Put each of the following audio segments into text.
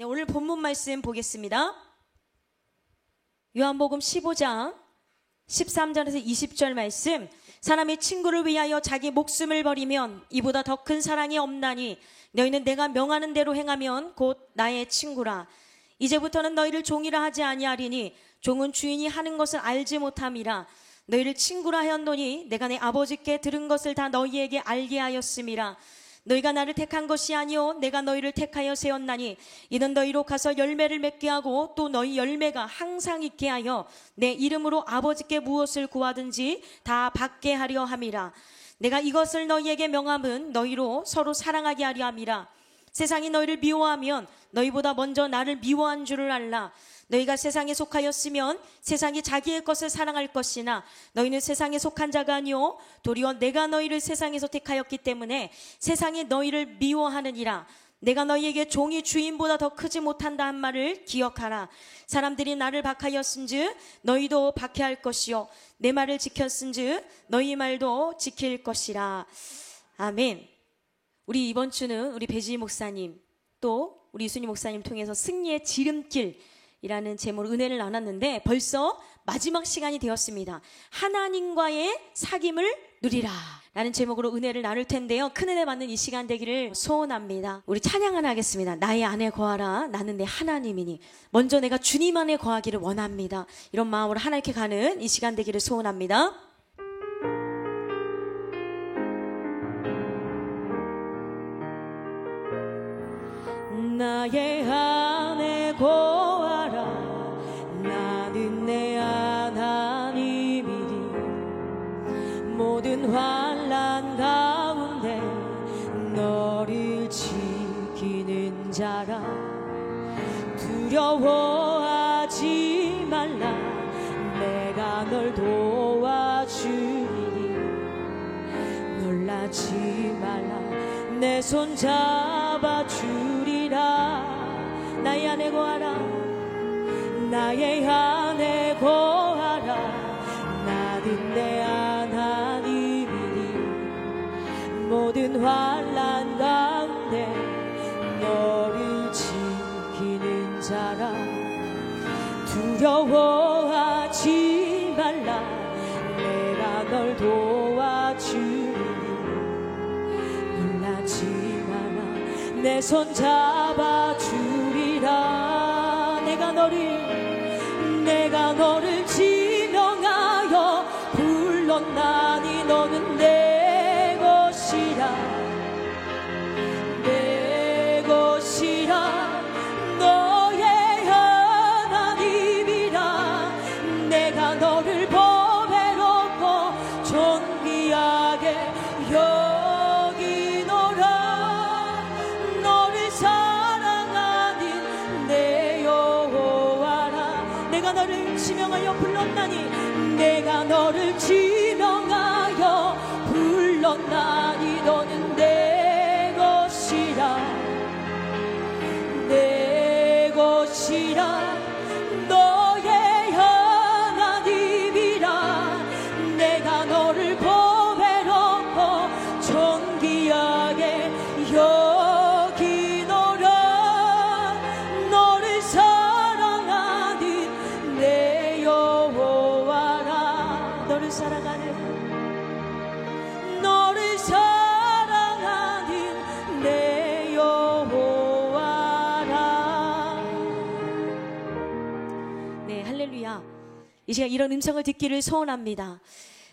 네, 오늘 본문 말씀 보겠습니다. 요한복음 15장 13절에서 20절 말씀. 사람이 친구를 위하여 자기 목숨을 버리면 이보다 더 큰 사랑이 없나니 너희는 내가 명하는 대로 행하면 곧 나의 친구라. 이제부터는 너희를 종이라 하지 아니하리니 종은 주인이 하는 것을 알지 못함이라. 너희를 친구라 하였노니 내가 내 아버지께 들은 것을 다 너희에게 알게 하였음이라. 너희가 나를 택한 것이 아니요 내가 너희를 택하여 세웠나니 이는 너희로 가서 열매를 맺게 하고 또 너희 열매가 항상 있게 하여 내 이름으로 아버지께 무엇을 구하든지 다 받게 하려 함이라. 내가 이것을 너희에게 명함은 너희로 서로 사랑하게 하려 함이라. 세상이 너희를 미워하면 너희보다 먼저 나를 미워한 줄을 알라. 너희가 세상에 속하였으면 세상이 자기의 것을 사랑할 것이나 너희는 세상에 속한 자가 아니요 도리어 내가 너희를 세상에서 택하였기 때문에 세상이 너희를 미워하느니라. 내가 너희에게 종이 주인보다 더 크지 못한다 한 말을 기억하라. 사람들이 나를 박하였은즉 너희도 박해할 것이요 내 말을 지켰은즉 너희 말도 지킬 것이라. 아멘. 우리 이번 주는 우리 배지희 목사님 또 우리 이순희 목사님 통해서 승리의 지름길 이라는 제목으로 은혜를 나눴는데 벌써 마지막 시간이 되었습니다. 하나님과의 사귐을 누리라 라는 제목으로 은혜를 나눌 텐데요. 큰 은혜 받는 이 시간 되기를 소원합니다. 우리 찬양 하나 하겠습니다. 나의 안에 거하라 나는 내 하나님이니. 먼저 내가 주님 안에 거하기를 원합니다. 이런 마음으로 하나님께 가는 이 시간 되기를 소원합니다. 나의 안에 거하라 나는 내 하나님이니. 모든 환난 가운데 너를 지키는 자라. 두려워하지 말라 내가 널 도와주리니. 놀라지 말라 내 손 잡아주리라. 나의 안에 거하라 나의 안에 거하라 나는 내 하나님이니. 모든 환난 가운데 너를 지키는 자라. 두려워하지 말라 내가 널 도와주리니. 놀라지 마라 내 손 잡아주리라. 내가 너를 지명하여 불렀나니 너는 내 것이라. 내 것이라 너의 하나님이라. 내가 너를 보배롭고 존귀하게 여기노라. 너를 사랑하는 내 여호와라. 내가 너를 지명하여 불렀나니 내가 너를 지명하여 불렀나니 너는 내 것이라. 내 것이라 너의 하나님이라. 내가 너를 보배롭고 존귀하게 여기노라. 너를 사랑하는 내 여호와라. 너를 사랑하는 내 여호와라. 네, 할렐루야. 이 시간 이런 음성을 듣기를 소원합니다.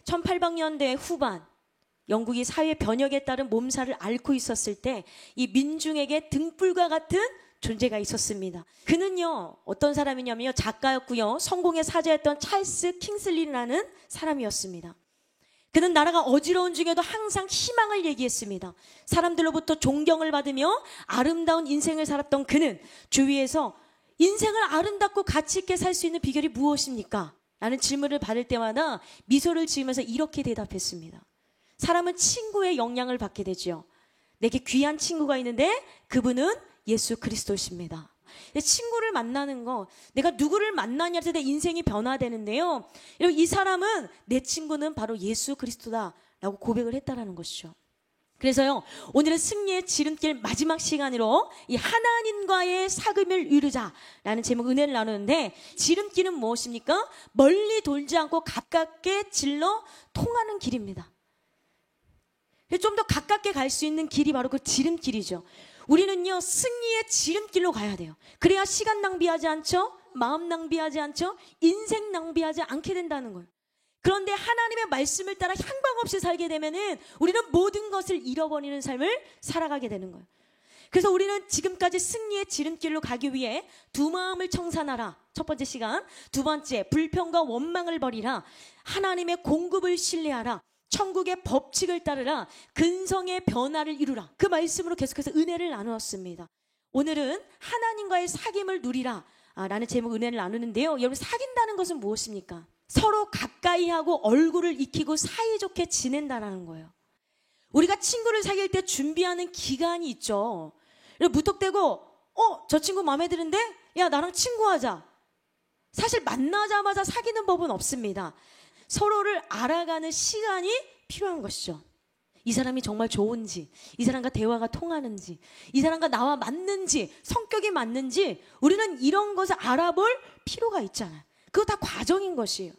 1800년대 후반 영국이 사회 변혁에 따른 몸살을 앓고 있었을 때 이 민중에게 등불과 같은 존재가 있었습니다. 그는요 어떤 사람이냐면요 작가였고요 성공의 사자였던 찰스 킹슬리라는 사람이었습니다. 그는 나라가 어지러운 중에도 항상 희망을 얘기했습니다. 사람들로부터 존경을 받으며 아름다운 인생을 살았던 그는 주위에서 인생을 아름답고 가치 있게 살 수 있는 비결이 무엇입니까? 라는 질문을 받을 때마다 미소를 지으면서 이렇게 대답했습니다. 사람은 친구의 영향을 받게 되죠. 내게 귀한 친구가 있는데 그분은 예수 그리스도십니다. 친구를 만나는 거, 내가 누구를 만나냐에 따라 내 인생이 변화되는데요. 이 사람은 내 친구는 바로 예수 그리스도다 라고 고백을 했다라는 것이죠. 그래서요, 오늘은 승리의 지름길 마지막 시간으로 이 하나님과의 사귐을 이루자라는 제목 은혜를 나누는데, 지름길은 무엇입니까? 멀리 돌지 않고 가깝게 질러 통하는 길입니다. 좀 더 가깝게 갈 수 있는 길이 바로 그 지름길이죠. 우리는요, 승리의 지름길로 가야 돼요. 그래야 시간 낭비하지 않죠? 마음 낭비하지 않죠? 인생 낭비하지 않게 된다는 거예요. 그런데 하나님의 말씀을 따라 향방 없이 살게 되면은 우리는 모든 것을 잃어버리는 삶을 살아가게 되는 거예요. 그래서 우리는 지금까지 승리의 지름길로 가기 위해 두 마음을 청산하라. 첫 번째 시간. 두 번째, 불평과 원망을 버리라. 하나님의 공급을 신뢰하라. 천국의 법칙을 따르라. 근성의 변화를 이루라. 그 말씀으로 계속해서 은혜를 나누었습니다. 오늘은 하나님과의 사귐을 누리라 라는 제목 은혜를 나누는데요. 여러분, 사귄다는 것은 무엇입니까? 서로 가까이 하고 얼굴을 익히고 사이좋게 지낸다라는 거예요. 우리가 친구를 사귈 때 준비하는 기간이 있죠. 무턱대고 저 친구 마음에 드는데? 야, 나랑 친구하자. 사실 만나자마자 사귀는 법은 없습니다. 서로를 알아가는 시간이 필요한 것이죠. 이 사람이 정말 좋은지, 이 사람과 대화가 통하는지, 이 사람과 나와 맞는지, 성격이 맞는지, 우리는 이런 것을 알아볼 필요가 있잖아요. 그거 다 과정인 것이에요.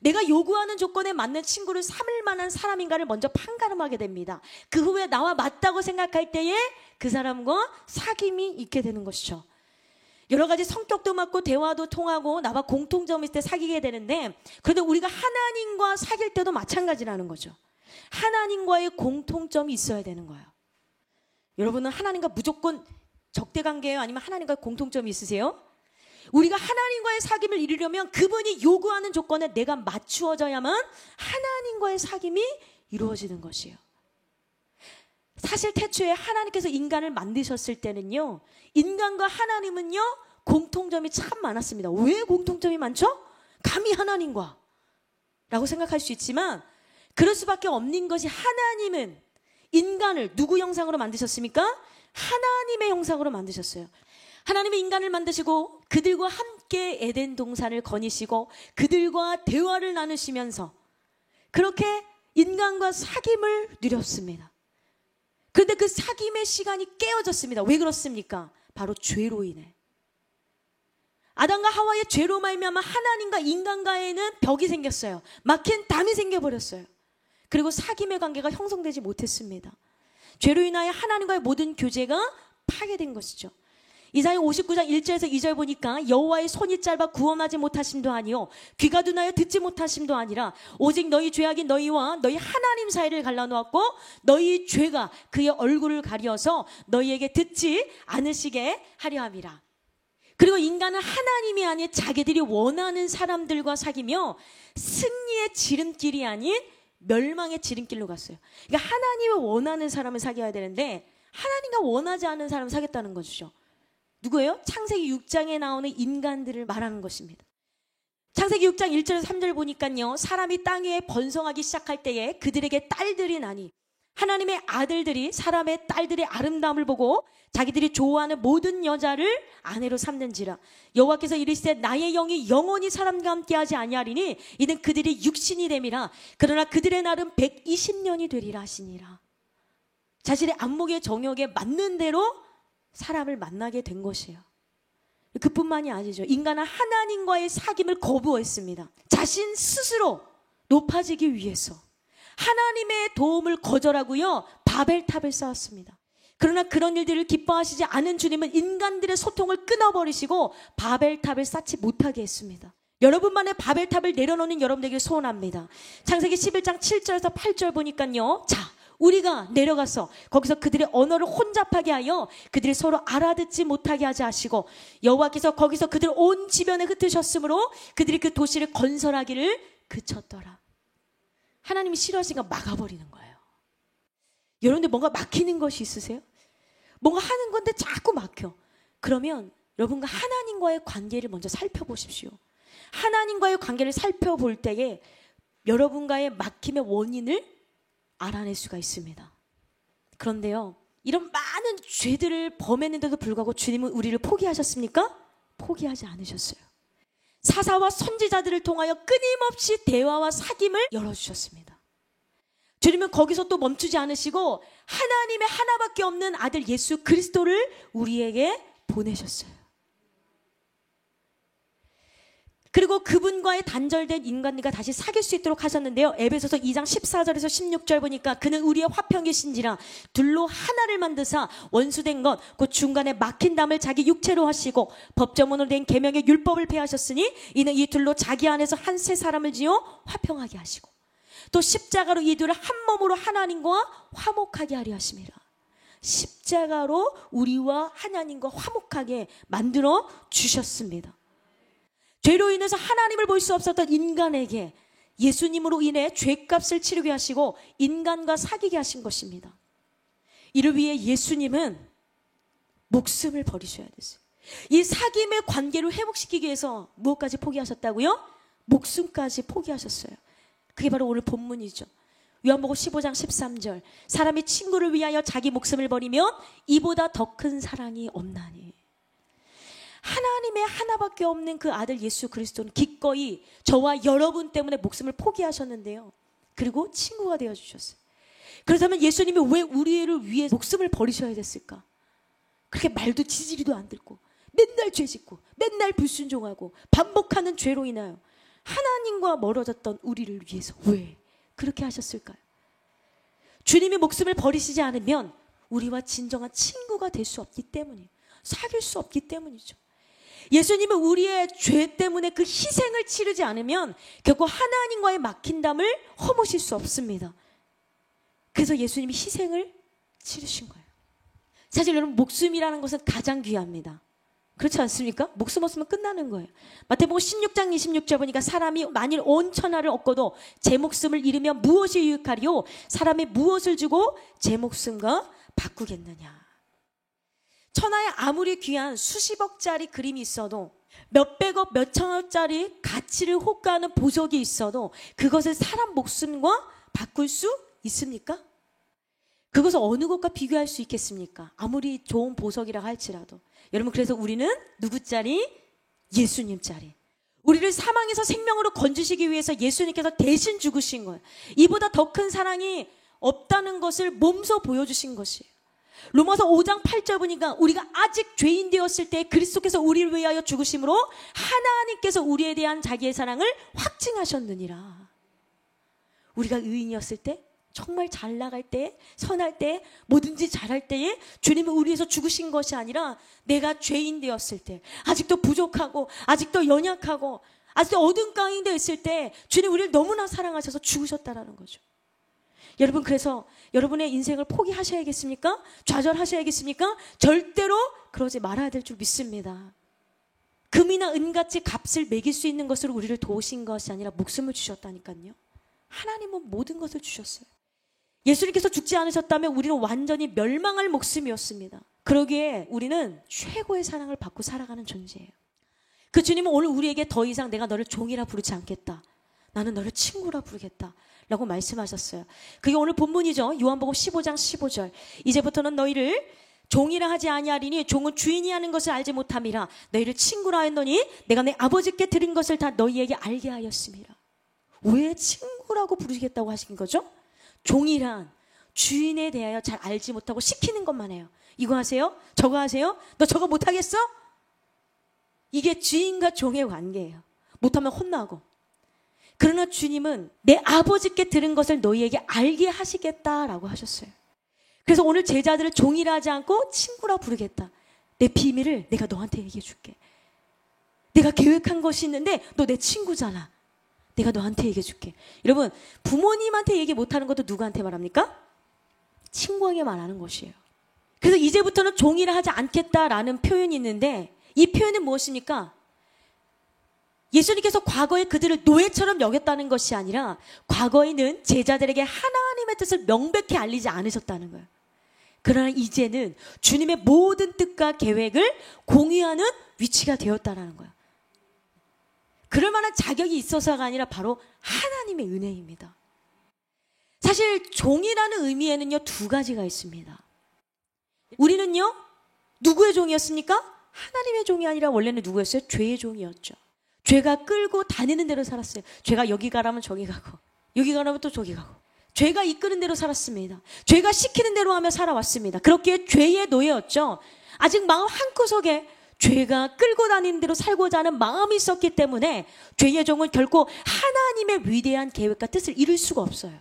내가 요구하는 조건에 맞는 친구를 삼을 만한 사람인가를 먼저 판가름하게 됩니다. 그 후에 나와 맞다고 생각할 때에 그 사람과 사귐이 있게 되는 것이죠. 여러 가지 성격도 맞고 대화도 통하고 나와 공통점이 있을 때 사귀게 되는데, 그런데 우리가 하나님과 사귈 때도 마찬가지라는 거죠. 하나님과의 공통점이 있어야 되는 거예요. 여러분은 하나님과 무조건 적대관계예요? 아니면 하나님과 공통점이 있으세요? 우리가 하나님과의 사귐을 이루려면 그분이 요구하는 조건에 내가 맞추어져야만 하나님과의 사귐이 이루어지는 것이에요. 사실 태초에 하나님께서 인간을 만드셨을 때는요, 인간과 하나님은요 공통점이 참 많았습니다. 왜 공통점이 많죠? 감히 하나님과 라고 생각할 수 있지만 그럴 수밖에 없는 것이, 하나님은 인간을 누구 형상으로 만드셨습니까? 하나님의 형상으로 만드셨어요. 하나님은 인간을 만드시고 그들과 함께 에덴 동산을 거니시고 그들과 대화를 나누시면서 그렇게 인간과 사귐을 누렸습니다. 그런데 그 사귐의 시간이 깨어졌습니다. 왜 그렇습니까? 바로 죄로 인해. 아담과 하와의 죄로 말미암아 하나님과 인간과에는 벽이 생겼어요. 막힌 담이 생겨버렸어요. 그리고 사귐의 관계가 형성되지 못했습니다. 죄로 인하여 하나님과의 모든 교제가 파괴된 것이죠. 이사야 59장 1절에서 2절 보니까 여호와의 손이 짧아 구원하지 못하심도 아니요 귀가 둔하여 듣지 못하심도 아니라 오직 너희 죄악이 너희와 너희 하나님 사이를 갈라놓았고 너희 죄가 그의 얼굴을 가려서 너희에게 듣지 않으시게 하려 함이라. 그리고 인간은 하나님이 아닌 자기들이 원하는 사람들과 사귀며 승리의 지름길이 아닌 멸망의 지름길로 갔어요. 그러니까 하나님이 원하는 사람을 사귀어야 되는데 하나님과 원하지 않는 사람을 사귀었다는 것이죠. 누구예요? 창세기 6장에 나오는 인간들을 말하는 것입니다. 창세기 6장 1절에서 3절 보니까요, 사람이 땅 위에 번성하기 시작할 때에 그들에게 딸들이 나니 하나님의 아들들이 사람의 딸들의 아름다움을 보고 자기들이 좋아하는 모든 여자를 아내로 삼는지라. 여호와께서 이르시되 나의 영이 영원히 사람과 함께하지 아니하리니 이는 그들이 육신이 됨이라. 그러나 그들의 날은 120년이 되리라 하시니라. 자신의 안목의 정욕에 맞는 대로 사람을 만나게 된 것이에요. 그뿐만이 아니죠. 인간은 하나님과의 사귐을 거부했습니다. 자신 스스로 높아지기 위해서 하나님의 도움을 거절하고요, 바벨탑을 쌓았습니다. 그러나 그런 일들을 기뻐하시지 않은 주님은 인간들의 소통을 끊어버리시고 바벨탑을 쌓지 못하게 했습니다. 여러분만의 바벨탑을 내려놓는 여러분에게 소원합니다. 창세기 11장 7절에서 8절 보니까요, 자, 우리가 내려가서 거기서 그들의 언어를 혼잡하게 하여 그들이 서로 알아듣지 못하게 하지 하시고 여호와께서 거기서 그들 온 지변에 흩으셨으므로 그들이 그 도시를 건설하기를 그쳤더라. 하나님이 싫어하시니까 막아버리는 거예요. 여러분들 뭔가 막히는 것이 있으세요? 뭔가 하는 건데 자꾸 막혀. 그러면 여러분과 하나님과의 관계를 먼저 살펴보십시오. 하나님과의 관계를 살펴볼 때에 여러분과의 막힘의 원인을 알아낼 수가 있습니다. 그런데요, 이런 많은 죄들을 범했는데도 불구하고 주님은 우리를 포기하셨습니까? 포기하지 않으셨어요. 사사와 선지자들을 통하여 끊임없이 대화와 사귐을 열어주셨습니다. 주님은 거기서 또 멈추지 않으시고 하나님의 하나밖에 없는 아들 예수 그리스도를 우리에게 보내셨어요. 그리고 그분과의 단절된 인간들과 다시 사귈 수 있도록 하셨는데요. 에베소서 2장 14절에서 16절 보니까 그는 우리의 화평이신지라 둘로 하나를 만드사 원수된 것 곧 중간에 막힌 담을 자기 육체로 하시고 법조문으로 된 계명의 율법을 폐하셨으니 이는 이 둘로 자기 안에서 한 새 사람을 지어 화평하게 하시고 또 십자가로 이 둘을 한 몸으로 하나님과 화목하게 하려 하심이라. 십자가로 우리와 하나님과 화목하게 만들어 주셨습니다. 죄로 인해서 하나님을 볼 수 없었던 인간에게 예수님으로 인해 죄값을 치르게 하시고 인간과 사귀게 하신 것입니다. 이를 위해 예수님은 목숨을 버리셔야 됐어요. 이 사귐의 관계를 회복시키기 위해서 무엇까지 포기하셨다고요? 목숨까지 포기하셨어요. 그게 바로 오늘 본문이죠. 요한복음 15장 13절 사람이 친구를 위하여 자기 목숨을 버리면 이보다 더 큰 사랑이 없나니. 하나님의 하나밖에 없는 그 아들 예수 그리스도는 기꺼이 저와 여러분 때문에 목숨을 포기하셨는데요. 그리고 친구가 되어주셨어요. 그렇다면 예수님이 왜 우리를 위해 목숨을 버리셔야 됐을까? 그렇게 말도 지지리도 안 듣고 맨날 죄 짓고 맨날 불순종하고 반복하는 죄로 인하여 하나님과 멀어졌던 우리를 위해서 왜 그렇게 하셨을까요? 주님이 목숨을 버리시지 않으면 우리와 진정한 친구가 될 수 없기 때문이에요. 사귈 수 없기 때문이죠. 예수님은 우리의 죄 때문에 그 희생을 치르지 않으면 결코 하나님과의 막힌 담을 허무실 수 없습니다. 그래서 예수님이 희생을 치르신 거예요. 사실 여러분 목숨이라는 것은 가장 귀합니다. 그렇지 않습니까? 목숨 없으면 끝나는 거예요. 마태복음 16장 26절 보니까 사람이 만일 온 천하를 얻고도 제 목숨을 잃으면 무엇이 유익하리요? 사람이 무엇을 주고 제 목숨과 바꾸겠느냐. 천하에 아무리 귀한 수십억짜리 그림이 있어도 몇백억 몇천억짜리 가치를 호가하는 보석이 있어도 그것을 사람 목숨과 바꿀 수 있습니까? 그것을 어느 것과 비교할 수 있겠습니까? 아무리 좋은 보석이라 할지라도. 여러분 그래서 우리는 누구 짜리? 예수님 짜리. 우리를 사망에서 생명으로 건지시기 위해서 예수님께서 대신 죽으신 거예요. 이보다 더 큰 사랑이 없다는 것을 몸소 보여주신 것이에요. 로마서 5장 8절 보니까 우리가 아직 죄인 되었을 때 그리스도께서 우리를 위하여 죽으심으로 하나님께서 우리에 대한 자기의 사랑을 확증하셨느니라. 우리가 의인이었을 때 정말 잘 나갈 때 선할 때 뭐든지 잘할 때에 주님은 우리 위해서 죽으신 것이 아니라 내가 죄인 되었을 때 아직도 부족하고 아직도 연약하고 아직도 어두운 가운데 있을 때 주님 우리를 너무나 사랑하셔서 죽으셨다라는 거죠. 여러분 그래서 여러분의 인생을 포기하셔야겠습니까? 좌절하셔야겠습니까? 절대로 그러지 말아야 될 줄 믿습니다. 금이나 은같이 값을 매길 수 있는 것으로 우리를 도우신 것이 아니라 목숨을 주셨다니까요. 하나님은 모든 것을 주셨어요. 예수님께서 죽지 않으셨다면 우리는 완전히 멸망할 목숨이었습니다. 그러기에 우리는 최고의 사랑을 받고 살아가는 존재예요. 그 주님은 오늘 우리에게 더 이상 내가 너를 종이라 부르지 않겠다. 나는 너를 친구라 부르겠다. 라고 말씀하셨어요. 그게 오늘 본문이죠. 요한복음 15장 15절. 이제부터는 너희를 종이라 하지 아니하리니 종은 주인이 하는 것을 알지 못함이라. 너희를 친구라 했노니 내가 내 아버지께 들은 것을 다 너희에게 알게 하였음이라. 왜 친구라고 부르시겠다고 하신 거죠? 종이란 주인에 대하여 잘 알지 못하고 시키는 것만 해요. 이거 하세요? 저거 하세요? 너 저거 못하겠어? 이게 주인과 종의 관계예요. 못하면 혼나고. 그러나 주님은 내 아버지께 들은 것을 너희에게 알게 하시겠다라고 하셨어요. 그래서 오늘 제자들을 종이라 하지 않고 친구라 부르겠다. 내 비밀을 내가 너한테 얘기해 줄게. 내가 계획한 것이 있는데 너 내 친구잖아. 내가 너한테 얘기해 줄게. 여러분 부모님한테 얘기 못하는 것도 누구한테 말합니까? 친구에게 말하는 것이에요. 그래서 이제부터는 종이라 하지 않겠다라는 표현이 있는데 이 표현은 무엇입니까? 예수님께서 과거에 그들을 노예처럼 여겼다는 것이 아니라 과거에는 제자들에게 하나님의 뜻을 명백히 알리지 않으셨다는 거예요. 그러나 이제는 주님의 모든 뜻과 계획을 공유하는 위치가 되었다는 거예요. 그럴 만한 자격이 있어서가 아니라 바로 하나님의 은혜입니다. 사실 종이라는 의미에는요 2가지가 있습니다. 우리는요 누구의 종이었습니까? 하나님의 종이 아니라 원래는 누구였어요? 죄의 종이었죠. 죄가 끌고 다니는 대로 살았어요. 죄가 여기 가라면 저기 가고 여기 가라면 또 저기 가고 죄가 이끄는 대로 살았습니다. 죄가 시키는 대로 하며 살아왔습니다. 그렇기에 죄의 노예였죠. 아직 마음 한구석에 죄가 끌고 다니는 대로 살고자 하는 마음이 있었기 때문에 죄의 종은 결코 하나님의 위대한 계획과 뜻을 이룰 수가 없어요.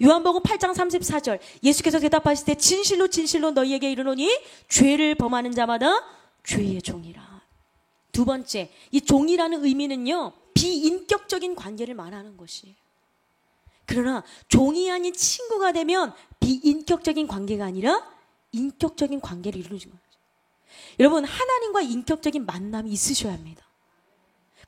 요한복음 8장 34절 예수께서 대답하실 때 진실로 진실로 너희에게 이르노니 죄를 범하는 자마다 죄의 종이라. 두 번째, 이 종이라는 의미는요, 비인격적인 관계를 말하는 것이에요. 그러나 종이 아닌 친구가 되면 비인격적인 관계가 아니라 인격적인 관계를 이루는 거예요. 여러분, 하나님과 인격적인 만남이 있으셔야 합니다.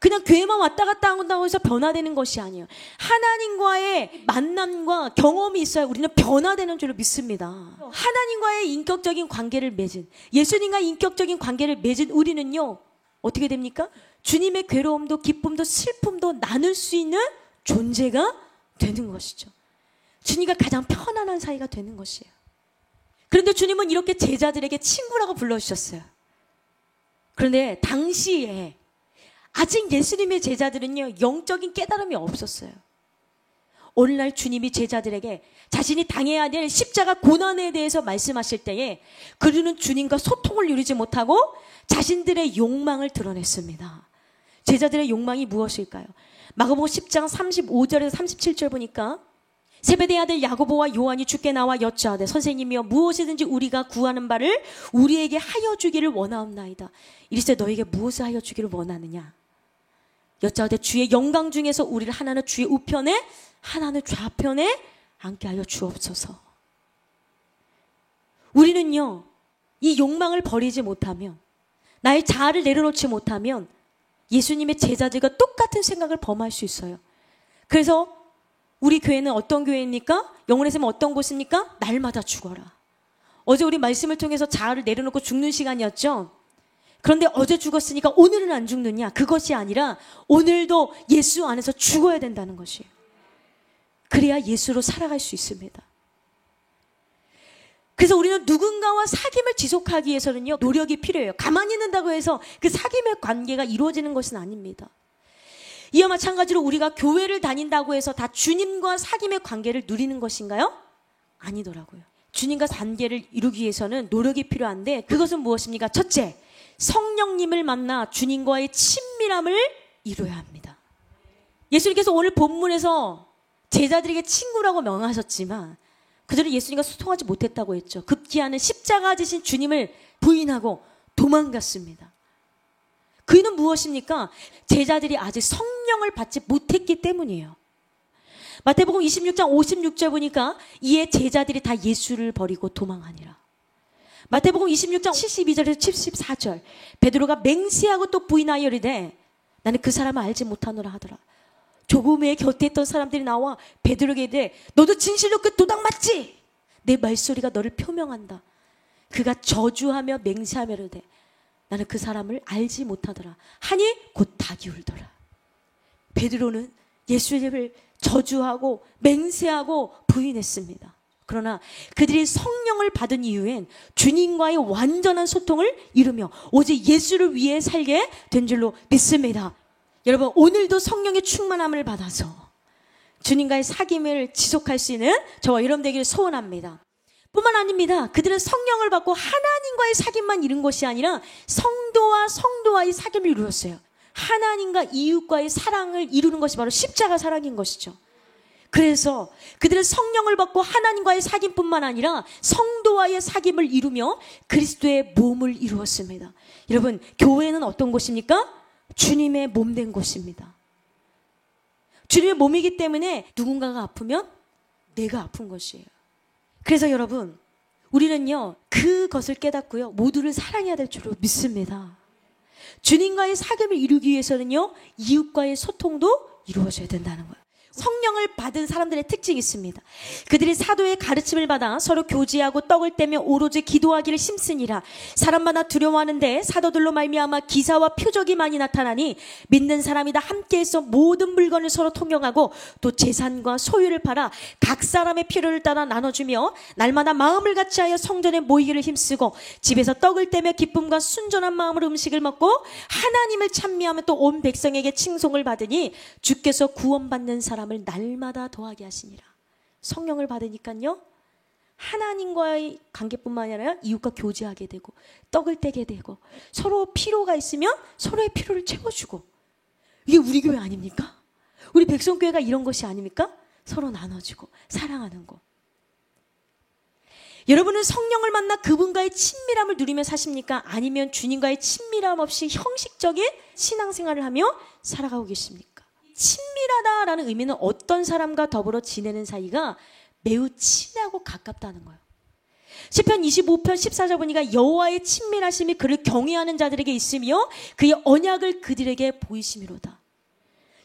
그냥 교회만 왔다 갔다 한다고 해서 변화되는 것이 아니에요. 하나님과의 만남과 경험이 있어야 우리는 변화되는 줄로 믿습니다. 하나님과의 인격적인 관계를 맺은, 예수님과 인격적인 관계를 맺은 우리는요, 어떻게 됩니까? 주님의 괴로움도 기쁨도 슬픔도 나눌 수 있는 존재가 되는 것이죠. 주님과 가장 편안한 사이가 되는 것이에요. 그런데 주님은 이렇게 제자들에게 친구라고 불러주셨어요. 그런데 당시에 아직 예수님의 제자들은요, 영적인 깨달음이 없었어요. 오늘날 주님이 제자들에게 자신이 당해야 될 십자가 고난에 대해서 말씀하실 때에 그들은 주님과 소통을 이루지 못하고 자신들의 욕망을 드러냈습니다. 제자들의 욕망이 무엇일까요? 마가복음 10장 35절에서 37절 보니까 세베대의 아들 야고보와 요한이 주께 나와 여짜오되 선생님이여 무엇이든지 우리가 구하는 바를 우리에게 하여 주기를 원하옵나이다. 이르시되 너에게 무엇을 하여 주기를 원하느냐? 여짜오되 주의 영광 중에서 우리를 하나는 주의 우편에 하나는 좌편에 앉게 하여 주옵소서. 우리는요, 이 욕망을 버리지 못하면, 나의 자아를 내려놓지 못하면 예수님의 제자들과 똑같은 생각을 범할 수 있어요. 그래서 우리 교회는 어떤 교회입니까? 영혼의 샘은 어떤 곳입니까? 날마다 죽어라. 어제 우리 말씀을 통해서 자아를 내려놓고 죽는 시간이었죠. 그런데 어제 죽었으니까 오늘은 안 죽느냐? 그것이 아니라 오늘도 예수 안에서 죽어야 된다는 것이에요. 그래야 예수로 살아갈 수 있습니다. 그래서 우리는 누군가와 사귐을 지속하기 위해서는요, 노력이 필요해요. 가만히 있는다고 해서 그 사귐의 관계가 이루어지는 것은 아닙니다. 이와 마찬가지로 우리가 교회를 다닌다고 해서 다 주님과 사귐의 관계를 누리는 것인가요? 아니더라고요. 주님과 관계를 이루기 위해서는 노력이 필요한데 그것은 무엇입니까? 첫째, 성령님을 만나 주님과의 친밀함을 이루어야 합니다. 예수님께서 오늘 본문에서 제자들에게 친구라고 명하셨지만 그들은 예수님과 소통하지 못했다고 했죠. 급기야는 십자가 지신 주님을 부인하고 도망갔습니다. 그 이유는 무엇입니까? 제자들이 아직 성령을 받지 못했기 때문이에요. 마태복음 26장 56절 보니까 이에 제자들이 다 예수를 버리고 도망하니라. 마태복음 26장 72절에서 74절 베드로가 맹세하고 또 부인하여 이르되 나는 그 사람을 알지 못하노라 하더라. 조금의 곁에 있던 사람들이 나와 베드로에게 이르되 너도 진실로 그 도당 맞지? 내 말소리가 너를 표명한다. 그가 저주하며 맹세하며 이르되 나는 그 사람을 알지 못하더라 하니 곧 닭이 울더라. 베드로는 예수님을 저주하고 맹세하고 부인했습니다. 그러나 그들이 성령을 받은 이후엔 주님과의 완전한 소통을 이루며 오직 예수를 위해 살게 된 줄로 믿습니다. 여러분, 오늘도 성령의 충만함을 받아서 주님과의 사귐을 지속할 수 있는 저와 여러분 되기를 소원합니다. 뿐만 아닙니다. 그들은 성령을 받고 하나님과의 사귐만 이룬 것이 아니라 성도와 성도와의 사귐을 이루었어요. 하나님과 이웃과의 사랑을 이루는 것이 바로 십자가 사랑인 것이죠. 그래서 그들은 성령을 받고 하나님과의 사귐뿐만 아니라 성도와의 사귐을 이루며 그리스도의 몸을 이루었습니다. 여러분, 교회는 어떤 곳입니까? 주님의 몸 된 곳입니다. 주님의 몸이기 때문에 누군가가 아프면 내가 아픈 것이에요. 그래서 여러분, 우리는요, 그것을 깨닫고요, 모두를 사랑해야 될 줄로 믿습니다. 주님과의 사귐을 이루기 위해서는요, 이웃과의 소통도 이루어져야 된다는 거예요. 성령을 받은 사람들의 특징이 있습니다. 그들이 사도의 가르침을 받아 서로 교제하고 떡을 떼며 오로지 기도하기를 힘쓰니라. 사람마다 두려워하는데 사도들로 말미암아 기사와 표적이 많이 나타나니 믿는 사람이 다 함께해서 모든 물건을 서로 통용하고 또 재산과 소유를 팔아 각 사람의 필요를 따라 나눠주며 날마다 마음을 같이하여 성전에 모이기를 힘쓰고 집에서 떡을 떼며 기쁨과 순전한 마음으로 음식을 먹고 하나님을 찬미하며 또 온 백성에게 칭송을 받으니 주께서 구원받는 사람을 날마다 더하게 하시니라. 성령을 받으니까요. 하나님과의 관계뿐만 아니라 이웃과 교제하게 되고 떡을 떼게 되고 서로 필요가 있으면 서로의 필요를 채워주고 이게 우리 교회 아닙니까? 우리 백성교회가 이런 것이 아닙니까? 서로 나눠주고 사랑하는 거. 여러분은 성령을 만나 그분과의 친밀함을 누리며 사십니까? 아니면 주님과의 친밀함 없이 형식적인 신앙생활을 하며 살아가고 계십니까? 친밀하다라는 의미는 어떤 사람과 더불어 지내는 사이가 매우 친하고 가깝다는 거예요. 시편 25편 14절 보니까 여호와의 친밀하심이 그를 경외하는 자들에게 있으며 그의 언약을 그들에게 보이심이로다.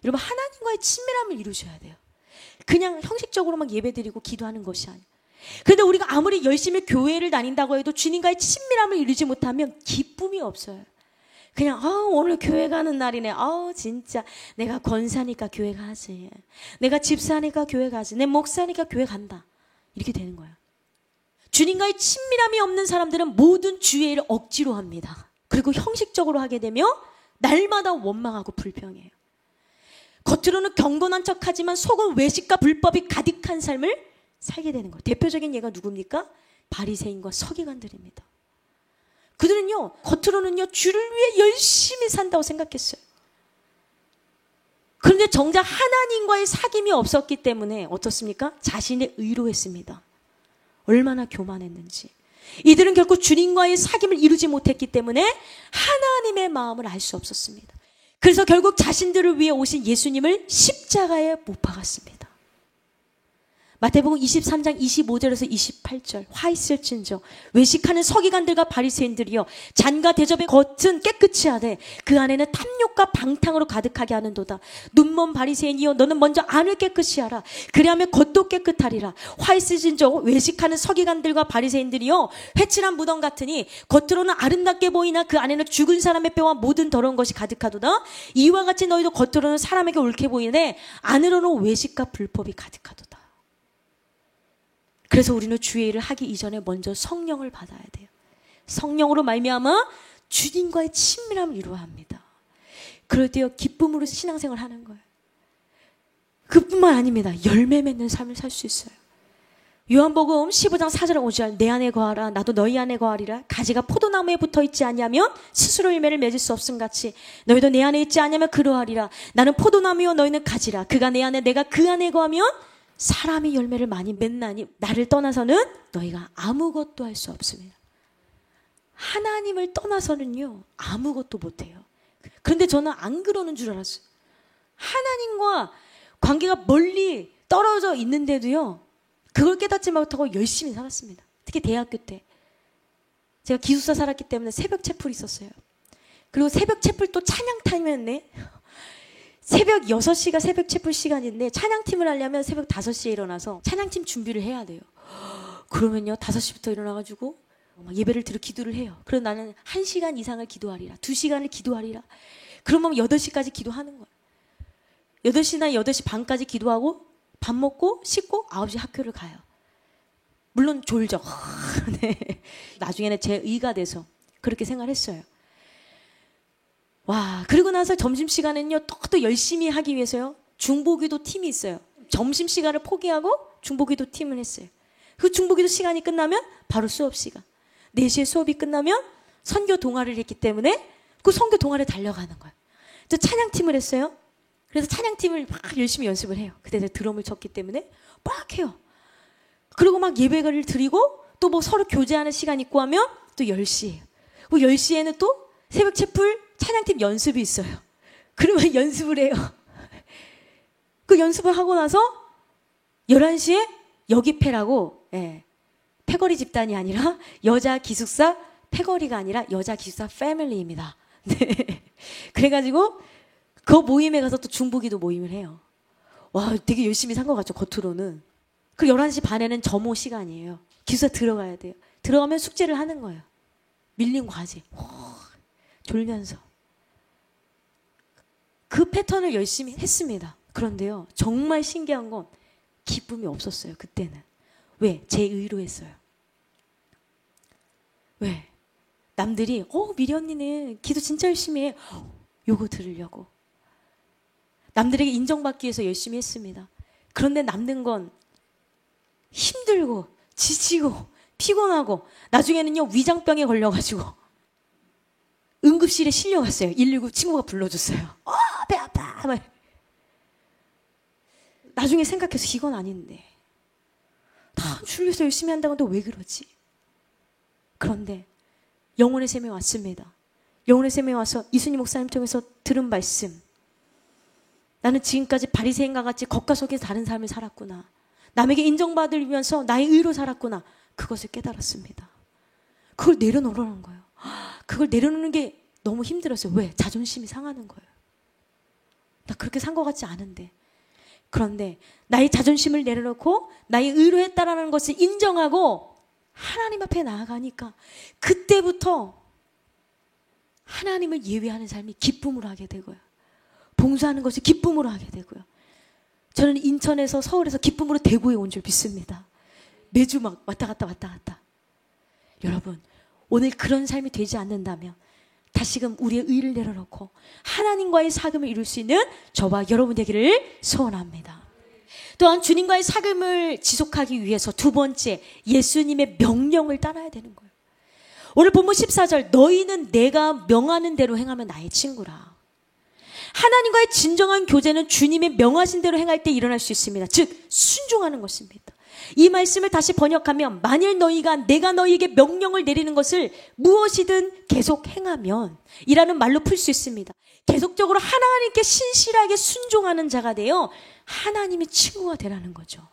여러분 하나님과의 친밀함을 이루셔야 돼요. 그냥 형식적으로 막 예배드리고 기도하는 것이 아니에요. 그런데 우리가 아무리 열심히 교회를 다닌다고 해도 주님과의 친밀함을 이루지 못하면 기쁨이 없어요. 그냥 오늘 교회 가는 날이네. 진짜 내가 권사니까 교회 가지. 내가 집사니까 교회 가지. 내 목사니까 교회 간다. 이렇게 되는 거예요. 주님과의 친밀함이 없는 사람들은 모든 주의를 억지로 합니다. 그리고 형식적으로 하게 되며 날마다 원망하고 불평해요. 겉으로는 경건한 척하지만 속은 외식과 불법이 가득한 삶을 살게 되는 거예요. 대표적인 예가 누굽니까? 바리새인과 서기관들입니다. 그들은요, 겉으로는요, 주를 위해 열심히 산다고 생각했어요. 그런데 정작 하나님과의 사귐이 없었기 때문에 어떻습니까? 자신의 의로 했습니다. 얼마나 교만했는지. 이들은 결코 주님과의 사귐을 이루지 못했기 때문에 하나님의 마음을 알 수 없었습니다. 그래서 결국 자신들을 위해 오신 예수님을 십자가에 못 박았습니다. 마태복음 23장 25절에서 28절 화 있을진저 외식하는 서기관들과 바리새인들이여 잔과 대접의 겉은 깨끗이 하되 그 안에는 탐욕과 방탕으로 가득하게 하는도다. 눈먼 바리새인이여 너는 먼저 안을 깨끗이 하라. 그리하면 겉도 깨끗하리라. 화 있을진저 외식하는 서기관들과 바리새인들이여 회칠한 무덤 같으니 겉으로는 아름답게 보이나 그 안에는 죽은 사람의 뼈와 모든 더러운 것이 가득하도다. 이와 같이 너희도 겉으로는 사람에게 옳게 보이는데 안으로는 외식과 불법이 가득하도다. 그래서 우리는 주의 일을 하기 이전에 먼저 성령을 받아야 돼요. 성령으로 말미암아 주님과의 친밀함을 이루어야 합니다. 그럴 때요 기쁨으로 신앙생활을 하는 거예요. 그뿐만 아닙니다. 열매 맺는 삶을 살 수 있어요. 요한복음 15장 4절 5절 내 안에 거하라 나도 너희 안에 거하리라. 가지가 포도나무에 붙어있지 아니하면 스스로 열매를 맺을 수 없음같이 너희도 내 안에 있지 아니하면 그러하리라. 나는 포도나무요 너희는 가지라. 그가 내 안에 내가 그 안에 거하면 사람이 열매를 많이 맺나니 나를 떠나서는 너희가 아무것도 할 수 없습니다. 하나님을 떠나서는요 아무것도 못해요. 그런데 저는 안 그러는 줄 알았어요. 하나님과 관계가 멀리 떨어져 있는데도요 그걸 깨닫지 못하고 열심히 살았습니다. 특히 대학교 때 제가 기숙사 살았기 때문에 새벽 채플이 있었어요. 그리고 새벽 채플 또 찬양 타임이었네. 새벽 6시가 새벽 채플 시간인데 찬양팀을 하려면 새벽 5시에 일어나서 찬양팀 준비를 해야 돼요. 그러면요 5시부터 일어나가지고 막 예배를 드려 기도를 해요. 그래서 나는 1시간 이상을 기도하리라 2시간을 기도하리라. 그러면 8시까지 기도하는 거예요. 8시나 8시 반까지 기도하고 밥 먹고 씻고 9시 학교를 가요. 물론 졸죠. 네. 나중에는 제 의가 돼서 그렇게 생활했어요. 와, 그리고 나서 점심시간에는요, 또 열심히 하기 위해서요, 중보기도 팀이 있어요. 점심시간을 포기하고 중보기도 팀을 했어요. 그 중보기도 시간이 끝나면 바로 수업 시간. 4시에 수업이 끝나면 선교 동아리를 했기 때문에 그 선교 동아리에 달려가는 거예요. 저 찬양팀을 했어요. 그래서 찬양팀을 막 열심히 연습을 해요. 그때 제가 드럼을 쳤기 때문에 막 해요. 그리고 막 예배를 드리고 또 뭐 서로 교제하는 시간 있고 하면 또 10시에요. 그 10시에는 또 새벽 채플 찬양팀 연습이 있어요. 그러면 연습을 해요. 그 연습을 하고 나서 11시에 여기패라고 패거리 집단이 아니라 여자 기숙사 패거리가 아니라 여자 기숙사 패밀리입니다. 네. 그래가지고 그 모임에 가서 또 중보기도 모임을 해요. 와 되게 열심히 산 것 같죠 겉으로는. 그리고 11시 반에는 점호 시간이에요. 기숙사 들어가야 돼요. 들어가면 숙제를 하는 거예요. 밀린 과제. 졸면서. 그 패턴을 열심히 했습니다. 그런데요, 정말 신기한 건 기쁨이 없었어요, 그때는. 왜? 제 의로 했어요. 왜? 남들이, 미리 언니는 기도 진짜 열심히 해. 요거 들으려고. 남들에게 인정받기 위해서 열심히 했습니다. 그런데 남는 건 힘들고 지치고 피곤하고 나중에는요 위장병에 걸려가지고 응급실에 실려갔어요. 119 친구가 불러줬어요. 배 아파. 나중에 생각해서 이건 아닌데 다 주일에서 열심히 한다고 하는데 왜 그러지? 그런데 영혼의 샘에 왔습니다. 영혼의 샘에 와서 이순희 목사님 통해서 들은 말씀, 나는 지금까지 바리새인과 같이 겉과 속에 다른 삶을 살았구나, 남에게 인정받으면서 나의 의로 살았구나, 그것을 깨달았습니다. 그걸 내려놓으라는 거예요. 그걸 내려놓는 게 너무 힘들었어요. 왜? 자존심이 상하는 거예요. 나 그렇게 산 것 같지 않은데. 그런데 나의 자존심을 내려놓고 나의 의로 했다라는 것을 인정하고 하나님 앞에 나아가니까 그때부터 하나님을 예배하는 삶이 기쁨으로 하게 되고요. 봉사하는 것이 기쁨으로 하게 되고요. 저는 인천에서 서울에서 기쁨으로 대구에 온 줄 믿습니다. 매주 막 왔다 갔다. 여러분, 오늘 그런 삶이 되지 않는다면 다시금 우리의 의를 내려놓고 하나님과의 사귐을 이룰 수 있는 저와 여러분 되기를 소원합니다. 또한 주님과의 사귐을 지속하기 위해서 두 번째, 예수님의 명령을 따라야 되는 거예요. 오늘 본문 14절, 너희는 내가 명하는 대로 행하면 나의 친구라. 하나님과의 진정한 교제는 주님의 명하신 대로 행할 때 일어날 수 있습니다. 즉 순종하는 것입니다. 이 말씀을 다시 번역하면, 만일 너희가 내가 너희에게 명령을 내리는 것을 무엇이든 계속 행하면 이라는 말로 풀 수 있습니다. 계속적으로 하나님께 신실하게 순종하는 자가 되어 하나님의 친구가 되라는 거죠.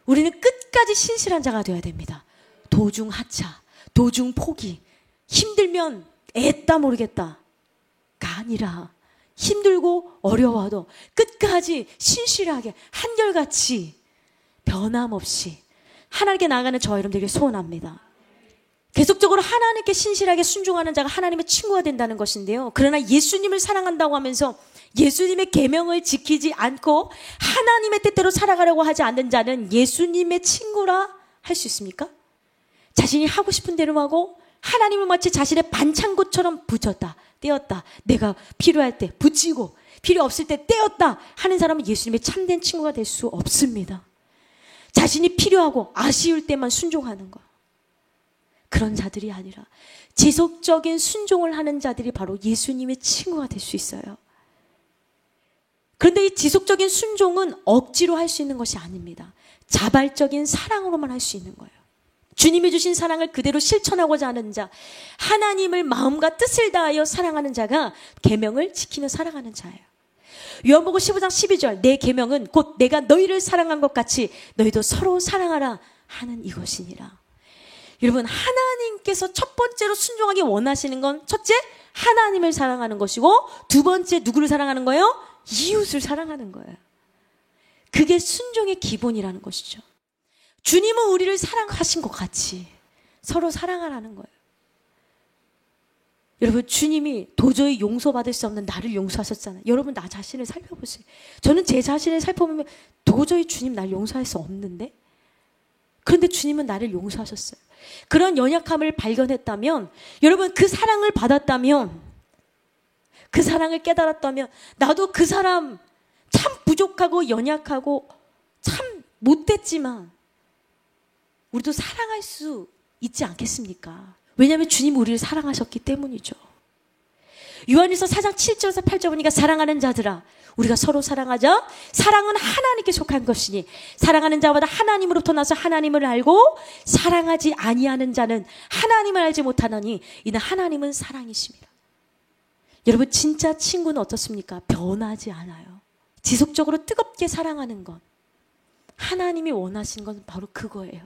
우리는 끝까지 신실한 자가 되어야 됩니다. 도중 하차, 도중 포기, 힘들면 애따 모르겠다가 아니라 힘들고 어려워도 끝까지 신실하게 한결같이 변함없이 하나님께 나아가는 저와 여러분들에게 소원합니다. 계속적으로 하나님께 신실하게 순종하는 자가 하나님의 친구가 된다는 것인데요. 그러나 예수님을 사랑한다고 하면서 예수님의 계명을 지키지 않고 하나님의 뜻대로 살아가려고 하지 않는 자는 예수님의 친구라 할 수 있습니까? 자신이 하고 싶은 대로 하고 하나님을 마치 자신의 반창고처럼 붙였다, 떼었다, 내가 필요할 때 붙이고 필요 없을 때 떼었다 하는 사람은 예수님의 참된 친구가 될 수 없습니다. 자신이 필요하고 아쉬울 때만 순종하는 것, 그런 자들이 아니라 지속적인 순종을 하는 자들이 바로 예수님의 친구가 될 수 있어요. 그런데 이 지속적인 순종은 억지로 할 수 있는 것이 아닙니다. 자발적인 사랑으로만 할 수 있는 거예요. 주님이 주신 사랑을 그대로 실천하고자 하는 자, 하나님을 마음과 뜻을 다하여 사랑하는 자가 계명을 지키며 살아가는 자예요. 요한복음 15장 12절, 내 계명은 곧 내가 너희를 사랑한 것 같이 너희도 서로 사랑하라 하는 이것이니라. 여러분, 하나님께서 첫 번째로 순종하기 원하시는 건 첫째, 하나님을 사랑하는 것이고, 두 번째 누구를 사랑하는 거예요? 이웃을 사랑하는 거예요. 그게 순종의 기본이라는 것이죠. 주님은 우리를 사랑하신 것 같이 서로 사랑하라는 거예요. 여러분, 주님이 도저히 용서받을 수 없는 나를 용서하셨잖아요. 여러분, 나 자신을 살펴보세요. 저는 제 자신을 살펴보면 도저히 주님 날 용서할 수 없는데, 그런데 주님은 나를 용서하셨어요. 그런 연약함을 발견했다면, 여러분, 그 사랑을 받았다면, 그 사랑을 깨달았다면, 나도 그 사람 참 부족하고 연약하고 참 못됐지만 우리도 사랑할 수 있지 않겠습니까? 왜냐하면 주님 우리를 사랑하셨기 때문이죠. 요한일서 4장 7절에서 8절 보니까, 사랑하는 자들아 우리가 서로 사랑하자. 사랑은 하나님께 속한 것이니 사랑하는 자마다 하나님으로부터 나서 하나님을 알고, 사랑하지 아니하는 자는 하나님을 알지 못하나니 이는 하나님은 사랑이십니다. 여러분, 진짜 친구는 어떻습니까? 변하지 않아요. 지속적으로 뜨겁게 사랑하는 것, 하나님이 원하시는 건 바로 그거예요.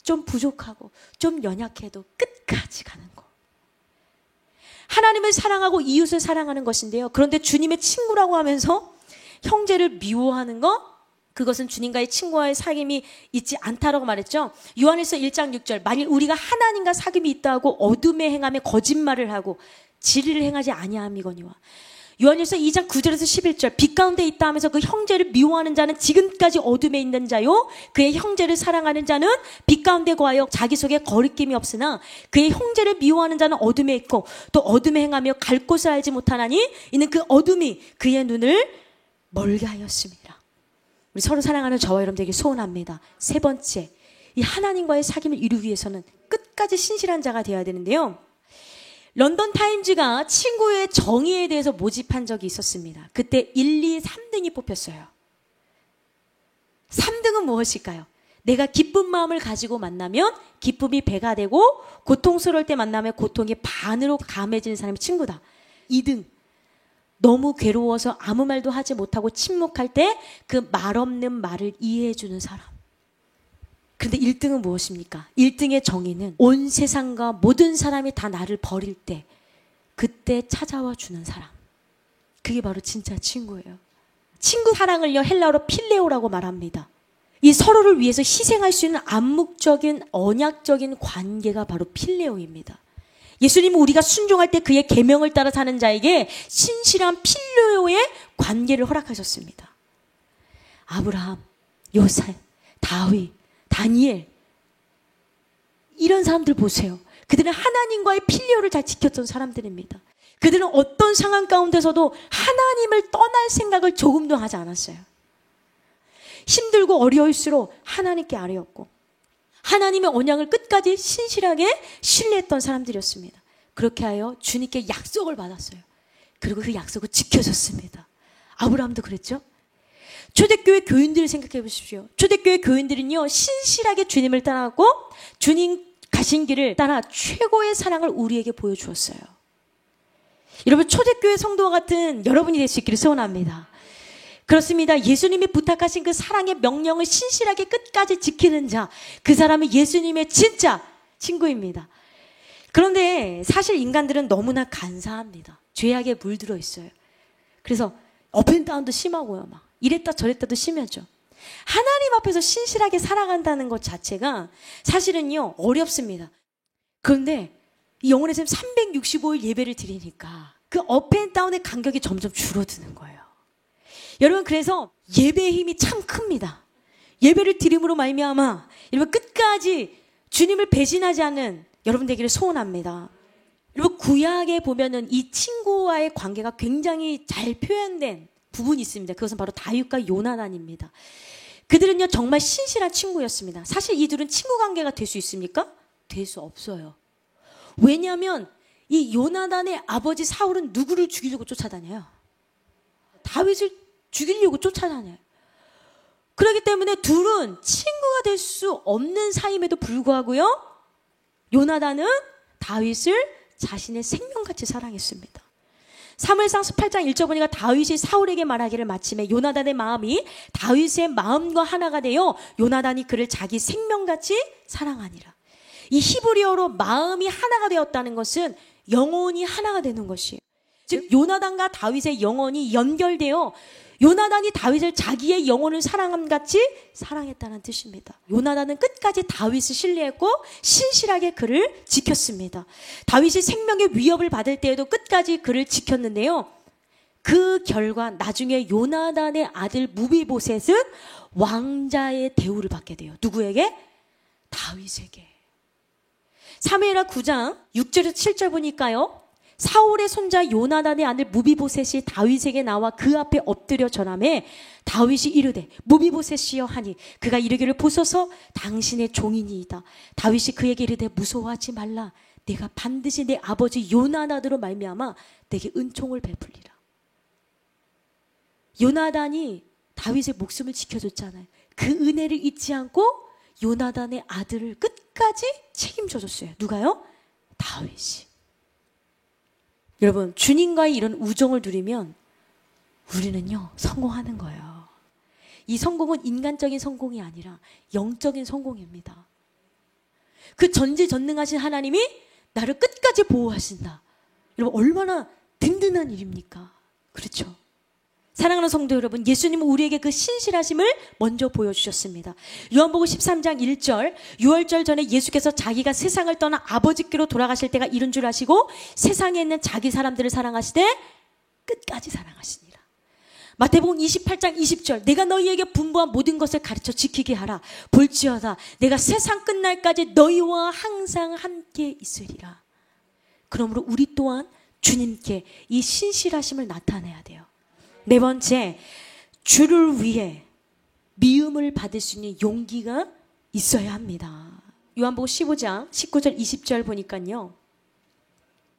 좀 부족하고 좀 연약해도 끝까지 가는 거. 하나님을 사랑하고 이웃을 사랑하는 것인데요. 그런데 주님의 친구라고 하면서 형제를 미워하는 것, 그것은 주님과의 친구와의 사귐이 있지 않다라고 말했죠. 요한일서 1장 6절, 만일 우리가 하나님과 사귐이 있다 하고 어둠에 행하며 거짓말을 하고 진리를 행하지 아니함이거니와. 요한일서 2장 9절에서 11절, 빛 가운데 있다 하면서 그 형제를 미워하는 자는 지금까지 어둠에 있는 자요, 그의 형제를 사랑하는 자는 빛 가운데 거하여 자기 속에 거리낌이 없으나 그의 형제를 미워하는 자는 어둠에 있고 또 어둠에 행하며 갈 곳을 알지 못하나니 이는 그 어둠이 그의 눈을 멀게 하였습니다. 우리 서로 사랑하는 저와 여러분들에게 소원합니다. 세 번째, 이 하나님과의 사귐을 이루기 위해서는 끝까지 신실한 자가 되어야 되는데요. 런던 타임즈가 친구의 정의에 대해서 모집한 적이 있었습니다. 그때 1, 2, 3등이 뽑혔어요. 3등은 무엇일까요? 내가 기쁜 마음을 가지고 만나면 기쁨이 배가 되고 고통스러울 때 만나면 고통이 반으로 감해지는 사람이 친구다. 2등, 너무 괴로워서 아무 말도 하지 못하고 침묵할 때 그 말 없는 말을 이해해 주는 사람. 그런데 1등은 무엇입니까? 1등의 정의는 온 세상과 모든 사람이 다 나를 버릴 때 그때 찾아와 주는 사람. 그게 바로 진짜 친구예요. 친구 사랑을요, 헬라어로 필레오라고 말합니다. 이 서로를 위해서 희생할 수 있는 암묵적인 언약적인 관계가 바로 필레오입니다. 예수님은 우리가 순종할 때 그의 계명을 따라 사는 자에게 신실한 필레오의 관계를 허락하셨습니다. 아브라함, 요셉, 다윗, 다니엘, 이런 사람들 보세요. 그들은 하나님과의 필레오를 잘 지켰던 사람들입니다. 그들은 어떤 상황 가운데서도 하나님을 떠날 생각을 조금도 하지 않았어요. 힘들고 어려울수록 하나님께 아뢰었고 하나님의 언약을 끝까지 신실하게 신뢰했던 사람들이었습니다. 그렇게 하여 주님께 약속을 받았어요. 그리고 그 약속을 지켜줬습니다. 아브라함도 그랬죠. 초대교회 교인들을 생각해 보십시오. 초대교회 교인들은요, 신실하게 주님을 따라갔고 주님 가신 길을 따라 최고의 사랑을 우리에게 보여주었어요. 여러분, 초대교회 성도와 같은 여러분이 될 수 있기를 소원합니다. 그렇습니다. 예수님이 부탁하신 그 사랑의 명령을 신실하게 끝까지 지키는 자, 그 사람은 예수님의 진짜 친구입니다. 그런데 사실 인간들은 너무나 간사합니다. 죄악에 물들어 있어요. 그래서 업앤다운도 심하고요. 막 이랬다 저랬다도 심하죠. 하나님 앞에서 신실하게 살아간다는 것 자체가 사실은요, 어렵습니다. 그런데 이 영혼의 샘 365일 예배를 드리니까 그 업앤다운의 간격이 점점 줄어드는 거예요. 여러분, 그래서 예배의 힘이 참 큽니다. 예배를 드림으로 말미암아 여러분 끝까지 주님을 배신하지 않는 여러분 되기를 소원합니다. 여러분, 구약에 보면은 이 친구와의 관계가 굉장히 잘 표현된 부분이 있습니다. 그것은 바로 다윗과 요나단입니다. 그들은요, 정말 신실한 친구였습니다. 사실 이 둘은 친구 관계가 될 수 있습니까? 될 수 없어요. 왜냐하면 이 요나단의 아버지 사울은 누구를 죽이려고 쫓아다녀요? 다윗을 죽이려고 쫓아다녀요. 그렇기 때문에 둘은 친구가 될 수 없는 사이임에도 불구하고요, 요나단은 다윗을 자신의 생명같이 사랑했습니다. 사무엘상 18장 1절 보니까 다윗이 사울에게 말하기를 마침에 요나단의 마음이 다윗의 마음과 하나가 되어 요나단이 그를 자기 생명같이 사랑하니라. 이 히브리어로 마음이 하나가 되었다는 것은 영혼이 하나가 되는 것이에요. 즉 요나단과 다윗의 영혼이 연결되어 요나단이 다윗을 자기의 영혼을 사랑함같이 사랑했다는 뜻입니다. 요나단은 끝까지 다윗을 신뢰했고 신실하게 그를 지켰습니다. 다윗이 생명의 위협을 받을 때에도 끝까지 그를 지켰는데요. 그 결과 나중에 요나단의 아들 무비보셋은 왕자의 대우를 받게 돼요. 누구에게? 다윗에게. 사무엘하 9장 6절에서 7절 보니까요, 사울의 손자 요나단의 아들 무비보셋이 다윗에게 나와 그 앞에 엎드려 전하매 다윗이 이르되 무비보셋이여 하니 그가 이르기를 보소서 당신의 종이니이다. 다윗이 그에게 이르되 무서워하지 말라. 내가 반드시 내 아버지 요나단으로 말미암아 내게 은총을 베풀리라. 요나단이 다윗의 목숨을 지켜줬잖아요. 그 은혜를 잊지 않고 요나단의 아들을 끝까지 책임져줬어요. 누가요? 다윗이. 여러분, 주님과의 이런 우정을 누리면 우리는요, 성공하는 거예요. 이 성공은 인간적인 성공이 아니라 영적인 성공입니다. 그 전지전능하신 하나님이 나를 끝까지 보호하신다. 여러분, 얼마나 든든한 일입니까? 그렇죠? 사랑하는 성도 여러분, 예수님은 우리에게 그 신실하심을 먼저 보여주셨습니다. 요한복음 13장 1절, 유월절 전에 예수께서 자기가 세상을 떠나 아버지께로 돌아가실 때가 이른 줄 아시고 세상에 있는 자기 사람들을 사랑하시되 끝까지 사랑하시니라. 마태복음 28장 20절, 내가 너희에게 분부한 모든 것을 가르쳐 지키게 하라. 볼지어다 내가 세상 끝날까지 너희와 항상 함께 있으리라. 그러므로 우리 또한 주님께 이 신실하심을 나타내야 돼요. 네 번째, 주를 위해 미움을 받을 수 있는 용기가 있어야 합니다. 요한복음 15장 19절 20절 보니까요.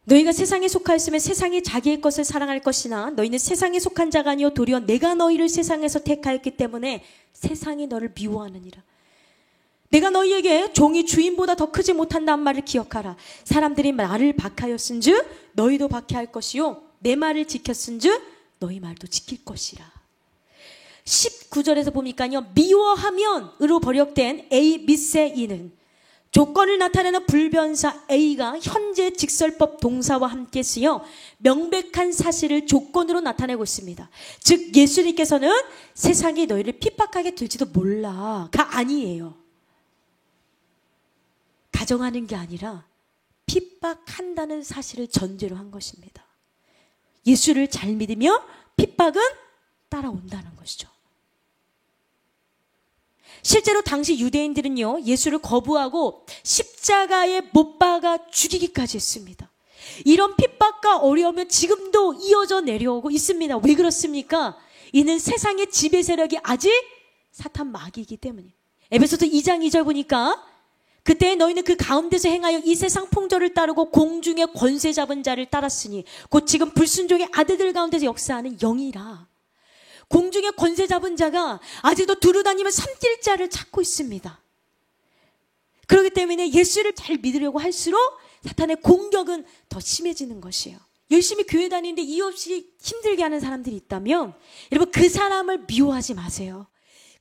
너희가 세상에 속하였으면 세상이 자기의 것을 사랑할 것이나 너희는 세상에 속한 자가 아니요 도리어 내가 너희를 세상에서 택하였기 때문에 세상이 너를 미워하느니라. 내가 너희에게 종이 주인보다 더 크지 못한다는 말을 기억하라. 사람들이 나를 박하였은즉 너희도 박해할 것이요 내 말을 지켰은즉 너희 말도 지킬 것이라. 19절에서 보니까요. 미워하면으로 번역된 A 미세 이는 조건을 나타내는 불변사 A가 현재 직설법 동사와 함께 쓰여 명백한 사실을 조건으로 나타내고 있습니다. 즉 예수님께서는 세상이 너희를 핍박하게 될지도 몰라가 아니에요. 가정하는 게 아니라 핍박한다는 사실을 전제로 한 것입니다. 예수를 잘 믿으면 핍박은 따라온다는 것이죠. 실제로 당시 유대인들은요, 예수를 거부하고 십자가에 못 박아 죽이기까지 했습니다. 이런 핍박과 어려움은 지금도 이어져 내려오고 있습니다. 왜 그렇습니까? 이는 세상의 지배 세력이 아직 사탄 마귀이기 때문이에요. 에베소서 2장 2절 보니까 그때 너희는 그 가운데서 행하여 이 세상 풍조를 따르고 공중의 권세 잡은 자를 따랐으니 곧 지금 불순종의 아들들 가운데서 역사하는 영이라. 공중의 권세 잡은 자가 아직도 두루다니며 삼킬 자를 찾고 있습니다. 그렇기 때문에 예수를 잘 믿으려고 할수록 사탄의 공격은 더 심해지는 것이에요. 열심히 교회 다니는데 이유 없이 힘들게 하는 사람들이 있다면 여러분 그 사람을 미워하지 마세요.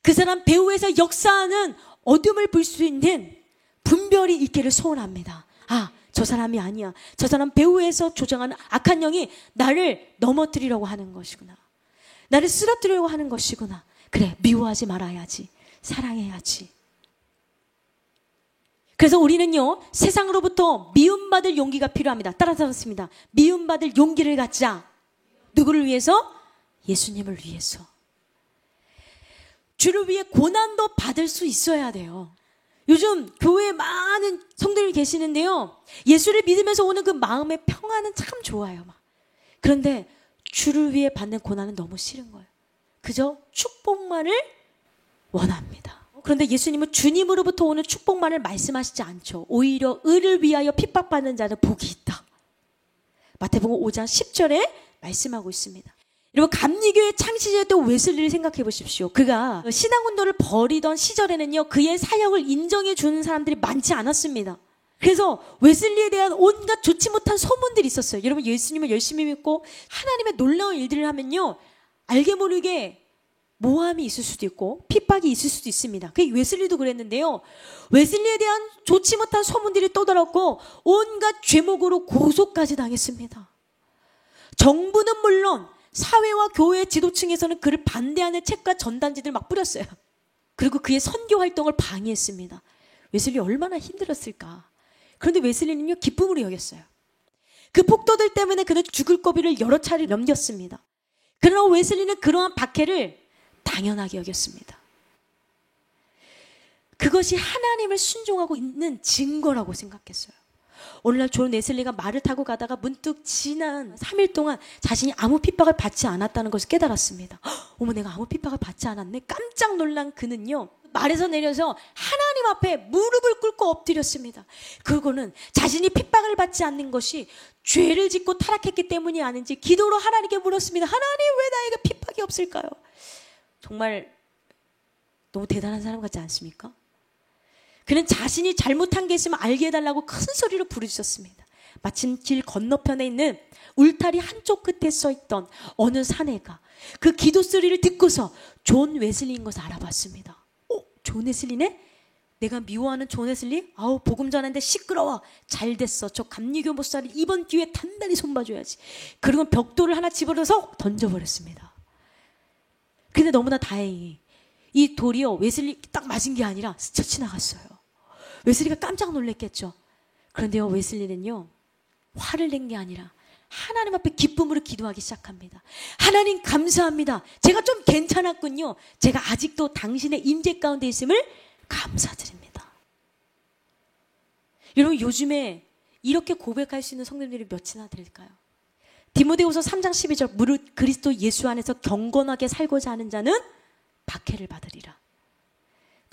그 사람 배후에서 역사하는 어둠을 볼 수 있는 분별이 있기를 소원합니다. 아, 저 사람이 아니야. 저 사람 배후에서 조정하는 악한 영이 나를 넘어뜨리려고 하는 것이구나. 나를 쓰러뜨리려고 하는 것이구나. 그래, 미워하지 말아야지. 사랑해야지. 그래서 우리는요, 세상으로부터 미움받을 용기가 필요합니다. 따라서 그렇습니다. 미움받을 용기를 갖자. 누구를 위해서? 예수님을 위해서. 주를 위해 고난도 받을 수 있어야 돼요. 요즘 교회에 많은 성도들이 계시는데요. 예수를 믿으면서 오는 그 마음의 평안은 참 좋아요. 그런데 주를 위해 받는 고난은 너무 싫은 거예요. 그저 축복만을 원합니다. 그런데 예수님은 주님으로부터 오는 축복만을 말씀하시지 않죠. 오히려 의를 위하여 핍박받는 자는 복이 있다. 마태복음 5장 10절에 말씀하고 있습니다. 여러분 감리교의 창시자였던 웨슬리를 생각해 보십시오. 그가 신앙운동을 벌이던 시절에는요. 그의 사역을 인정해 주는 사람들이 많지 않았습니다. 그래서 웨슬리에 대한 온갖 좋지 못한 소문들이 있었어요. 여러분 예수님을 열심히 믿고 하나님의 놀라운 일들을 하면요. 알게 모르게 모함이 있을 수도 있고 핍박이 있을 수도 있습니다. 그 웨슬리도 그랬는데요. 웨슬리에 대한 좋지 못한 소문들이 떠들었고 온갖 죄목으로 고소까지 당했습니다. 정부는 물론 사회와 교회 지도층에서는 그를 반대하는 책과 전단지들 막 뿌렸어요. 그리고 그의 선교 활동을 방해했습니다. 웨슬리 얼마나 힘들었을까. 그런데 웨슬리는요 기쁨으로 여겼어요. 그 폭도들 때문에 그는 죽을 고비를 여러 차례 넘겼습니다. 그러나 웨슬리는 그러한 박해를 당연하게 여겼습니다. 그것이 하나님을 순종하고 있는 증거라고 생각했어요. 오늘날 존 웨슬리가 말을 타고 가다가 문득 지난 3일 동안 자신이 아무 핍박을 받지 않았다는 것을 깨달았습니다. 어머 내가 아무 핍박을 받지 않았네. 깜짝 놀란 그는요. 말에서 내려서 하나님 앞에 무릎을 꿇고 엎드렸습니다. 그거는 자신이 핍박을 받지 않는 것이 죄를 짓고 타락했기 때문이 아닌지 기도로 하나님께 물었습니다. 하나님 왜 나에게 핍박이 없을까요? 정말 너무 대단한 사람 같지 않습니까? 그는 자신이 잘못한 게 있으면 알게 해달라고 큰 소리로 부르짖었습니다. 마침 길 건너편에 있는 울타리 한쪽 끝에 써있던 어느 사내가 그 기도 소리를 듣고서 존 웨슬리인 것을 알아봤습니다. 존 웨슬리네? 내가 미워하는 존 웨슬리? 아우 복음 전하는데 시끄러워. 잘 됐어. 저 감리교 목사를 이번 기회에 단단히 손봐줘야지. 그리고 벽돌을 하나 집어넣어서 던져버렸습니다. 근데 너무나 다행히 이 돌이요 웨슬리 딱 맞은 게 아니라 스쳐 지나갔어요. 웨슬리가 깜짝 놀랐겠죠. 그런데요 웨슬리는요 화를 낸 게 아니라 하나님 앞에 기쁨으로 기도하기 시작합니다. 하나님 감사합니다. 제가 좀 괜찮았군요. 제가 아직도 당신의 임재 가운데 있음을 감사드립니다. 여러분 요즘에 이렇게 고백할 수 있는 성도님들이 몇이나 될까요? 디모데후서 3장 12절 무릇 그리스도 예수 안에서 경건하게 살고자 하는 자는 박해를 받으리라.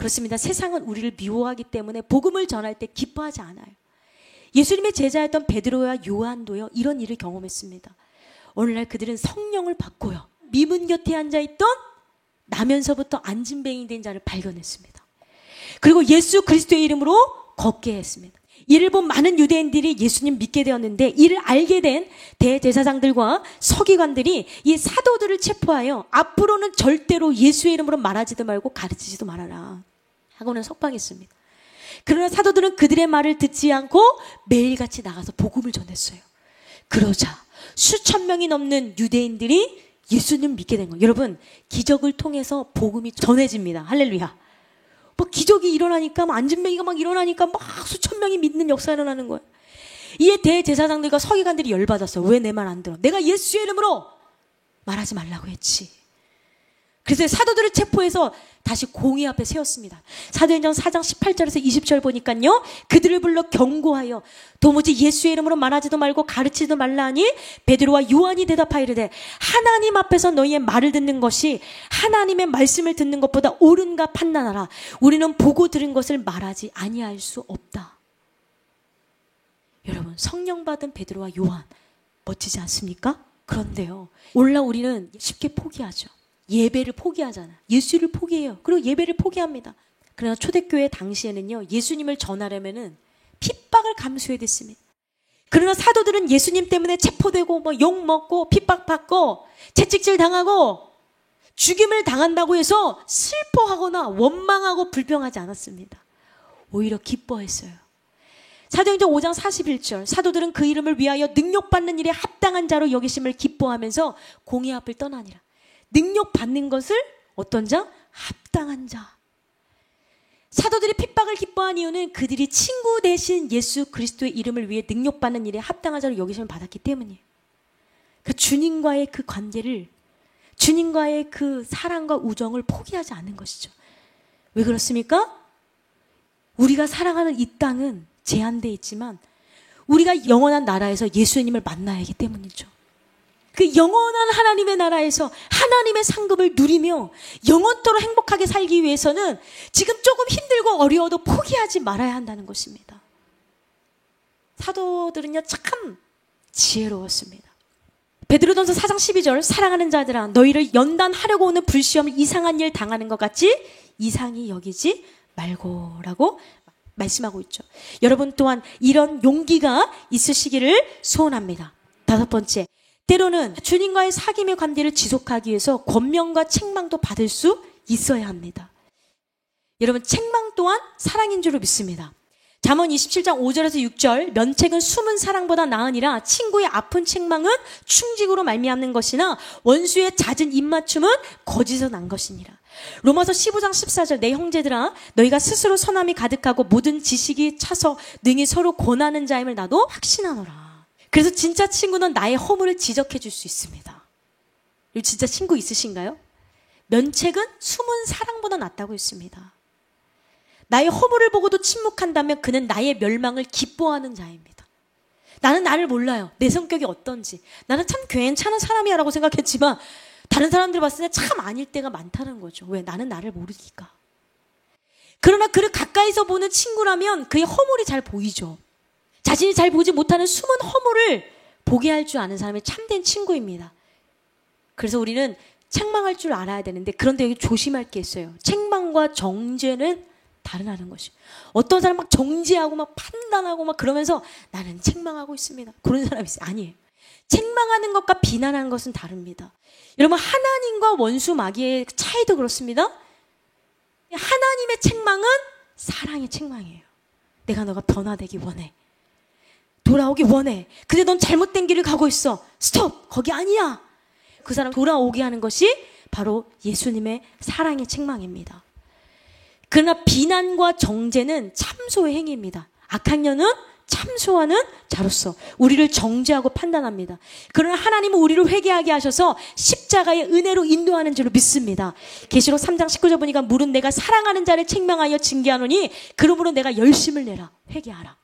그렇습니다. 세상은 우리를 미워하기 때문에 복음을 전할 때 기뻐하지 않아요. 예수님의 제자였던 베드로와 요한도요, 이런 일을 경험했습니다. 오늘날 그들은 성령을 받고요, 미문 곁에 앉아있던 나면서부터 안진뱅이 된 자를 발견했습니다. 그리고 예수 그리스도의 이름으로 걷게 했습니다. 이를 본 많은 유대인들이 예수님 믿게 되었는데, 이를 알게 된 대제사장들과 서기관들이 이 사도들을 체포하여 앞으로는 절대로 예수의 이름으로 말하지도 말고 가르치지도 말아라 하고는 석방했습니다. 그러나 사도들은 그들의 말을 듣지 않고 매일같이 나가서 복음을 전했어요. 그러자 수천 명이 넘는 유대인들이 예수님 믿게 된 거예요. 여러분, 기적을 통해서 복음이 전해집니다. 할렐루야. 뭐 기적이 일어나니까, 안진뱅이가 막 일어나니까 막 수천 명이 믿는 역사가 일어나는 거예요. 이에 대제사장들과 서기관들이 열받았어요. 왜 내 말 안 들어? 내가 예수의 이름으로 말하지 말라고 했지. 그래서 사도들을 체포해서 다시 공의 앞에 세웠습니다. 사도행전 4장 18절에서 20절 보니까요, 그들을 불러 경고하여 도무지 예수의 이름으로 말하지도 말고 가르치지도 말라 하니 베드로와 요한이 대답하이르되 하나님 앞에서 너희의 말을 듣는 것이 하나님의 말씀을 듣는 것보다 옳은가 판단하라. 우리는 보고 들은 것을 말하지 아니할 수 없다. 여러분, 성령 받은 베드로와 요한 멋지지 않습니까? 그런데요, 오늘날 우리는 쉽게 포기하죠. 예배를 포기하잖아. 예수를 포기해요. 그리고 예배를 포기합니다. 그러나 초대교회 당시에는요, 예수님을 전하려면은 핍박을 감수해야 됐습니다. 그러나 사도들은 예수님 때문에 체포되고 뭐 욕 먹고 핍박받고 채찍질 당하고 죽임을 당한다고 해서 슬퍼하거나 원망하고 불평하지 않았습니다. 오히려 기뻐했어요. 사도행전 5장 41절, 사도들은 그 이름을 위하여 능력받는 일에 합당한 자로 여기심을 기뻐하면서 공의 앞을 떠나니라. 능력받는 것을 어떤 자? 합당한 자. 사도들이 핍박을 기뻐한 이유는 그들이 친구 대신 예수 그리스도의 이름을 위해 능력받는 일에 합당한 자로 여기심을 받았기 때문이에요. 그 주님과의 그 관계를, 주님과의 그 사랑과 우정을 포기하지 않는 것이죠. 왜 그렇습니까? 우리가 살아가는 이 땅은 제한되어 있지만 우리가 영원한 나라에서 예수님을 만나야 하기 때문이죠. 그 영원한 하나님의 나라에서 하나님의 상급을 누리며 영원토록 행복하게 살기 위해서는 지금 조금 힘들고 어려워도 포기하지 말아야 한다는 것입니다. 사도들은요, 참 지혜로웠습니다. 베드로전서 4장 12절, 사랑하는 자들아 너희를 연단하려고 오는 불시험을 이상한 일 당하는 것 같이 이상히 여기지 말고 라고 말씀하고 있죠. 여러분 또한 이런 용기가 있으시기를 소원합니다. 다섯 번째, 때로는 주님과의 사귐의 관계를 지속하기 위해서 권면과 책망도 받을 수 있어야 합니다. 여러분, 책망 또한 사랑인 줄로 믿습니다. 잠언 27장 5절에서 6절, 면책은 숨은 사랑보다 나으니라. 친구의 아픈 책망은 충직으로 말미암는 것이나 원수의 잦은 입맞춤은 거짓에서 난 것이니라. 로마서 15장 14절, 내 형제들아 너희가 스스로 선함이 가득하고 모든 지식이 차서 능히 서로 권하는 자임을 나도 확신하노라. 그래서 진짜 친구는 나의 허물을 지적해 줄 수 있습니다. 진짜 친구 있으신가요? 면책은 숨은 사랑보다 낫다고 했습니다. 나의 허물을 보고도 침묵한다면 그는 나의 멸망을 기뻐하는 자입니다. 나는 나를 몰라요. 내 성격이 어떤지. 나는 참 괜찮은 사람이야 라고 생각했지만 다른 사람들 봤을 때 참 아닐 때가 많다는 거죠. 왜? 나는 나를 모르니까. 그러나 그를 가까이서 보는 친구라면 그의 허물이 잘 보이죠. 자신이 잘 보지 못하는 숨은 허물을 보게 할 줄 아는 사람이 참된 친구입니다. 그래서 우리는 책망할 줄 알아야 되는데, 그런데 여기 조심할 게 있어요. 책망과 정죄는 다르다는 것이. 어떤 사람 막 정죄하고 막 판단하고 막 그러면서 나는 책망하고 있습니다. 그런 사람이 있어요. 아니에요. 책망하는 것과 비난하는 것은 다릅니다. 여러분, 하나님과 원수 마귀의 차이도 그렇습니다. 하나님의 책망은 사랑의 책망이에요. 내가 너가 변화되기 원해. 돌아오기 원해. 근데 넌 잘못된 길을 가고 있어. 스톱! 거기 아니야. 그 사람 돌아오게 하는 것이 바로 예수님의 사랑의 책망입니다. 그러나 비난과 정죄는 참소의 행위입니다. 악한 년은 참소하는 자로서 우리를 정죄하고 판단합니다. 그러나 하나님은 우리를 회개하게 하셔서 십자가의 은혜로 인도하는 줄로 믿습니다. 계시록 3장 19절 보니까 물은 내가 사랑하는 자를 책망하여 징계하노니 그러므로 내가 열심을 내라. 회개하라.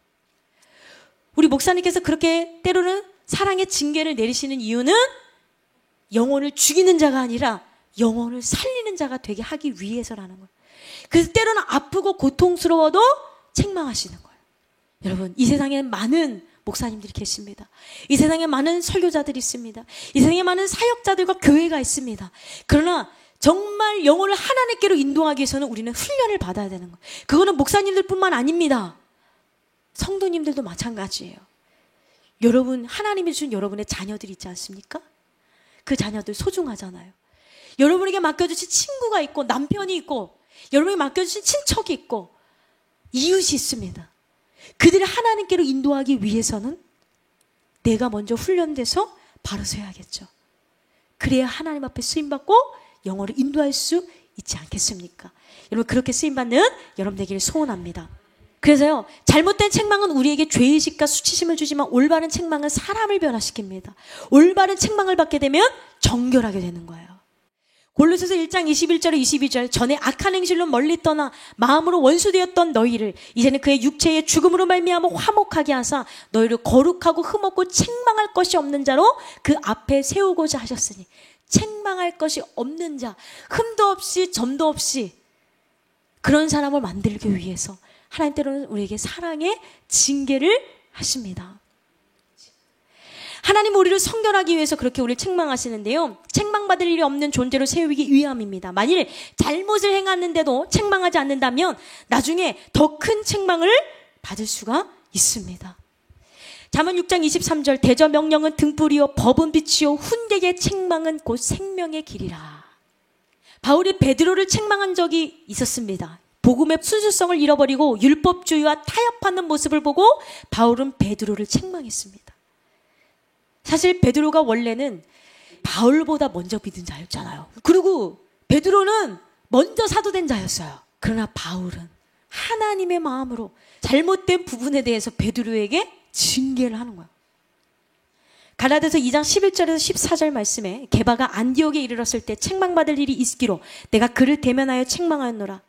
우리 목사님께서 그렇게 때로는 사랑의 징계를 내리시는 이유는 영혼을 죽이는 자가 아니라 영혼을 살리는 자가 되게 하기 위해서라는 거예요. 그래서 때로는 아프고 고통스러워도 책망하시는 거예요. 여러분, 이 세상에 많은 목사님들이 계십니다. 이 세상에 많은 설교자들이 있습니다. 이 세상에 많은 사역자들과 교회가 있습니다. 그러나 정말 영혼을 하나님께로 인도하기 위해서는 우리는 훈련을 받아야 되는 거예요. 그거는 목사님들 뿐만 아닙니다. 성도님들도 마찬가지예요. 여러분, 하나님이 주신 여러분의 자녀들이 있지 않습니까? 그 자녀들 소중하잖아요. 여러분에게 맡겨주신 친구가 있고 남편이 있고 여러분에게 맡겨주신 친척이 있고 이웃이 있습니다. 그들을 하나님께로 인도하기 위해서는 내가 먼저 훈련돼서 바로 서야겠죠. 그래야 하나님 앞에 쓰임받고 영어를 인도할 수 있지 않겠습니까? 여러분, 그렇게 쓰임받는 여러분 되기를 소원합니다. 그래서요, 잘못된 책망은 우리에게 죄의식과 수치심을 주지만 올바른 책망은 사람을 변화시킵니다. 올바른 책망을 받게 되면 정결하게 되는 거예요. 골로새서 1장 21절에 22절, 전에 악한 행실로 멀리 떠나 마음으로 원수되었던 너희를 이제는 그의 육체의 죽음으로 말미암아 화목하게 하사 너희를 거룩하고 흠없고 책망할 것이 없는 자로 그 앞에 세우고자 하셨으니, 책망할 것이 없는 자, 흠도 없이 점도 없이 그런 사람을 만들기 위해서 하나님 때로는 우리에게 사랑의 징계를 하십니다. 하나님 우리를 성결하기 위해서 그렇게 우리를 책망하시는데요, 책망받을 일이 없는 존재로 세우기 위함입니다. 만일 잘못을 행하는데도 책망하지 않는다면 나중에 더 큰 책망을 받을 수가 있습니다. 잠언 6장 23절, 대저 명령은 등불이요 법은 빛이요 훈계의 책망은 곧 생명의 길이라. 바울이 베드로를 책망한 적이 있었습니다. 복음의 순수성을 잃어버리고 율법주의와 타협하는 모습을 보고 바울은 베드로를 책망했습니다. 사실 베드로가 원래는 바울보다 먼저 믿은 자였잖아요. 그리고 베드로는 먼저 사도된 자였어요. 그러나 바울은 하나님의 마음으로 잘못된 부분에 대해서 베드로에게 징계를 하는 거예요. 갈라디아서 2장 11절에서 14절 말씀에 게바가 안디옥에 이르렀을 때 책망받을 일이 있기로 내가 그를 대면하여 책망하였노라.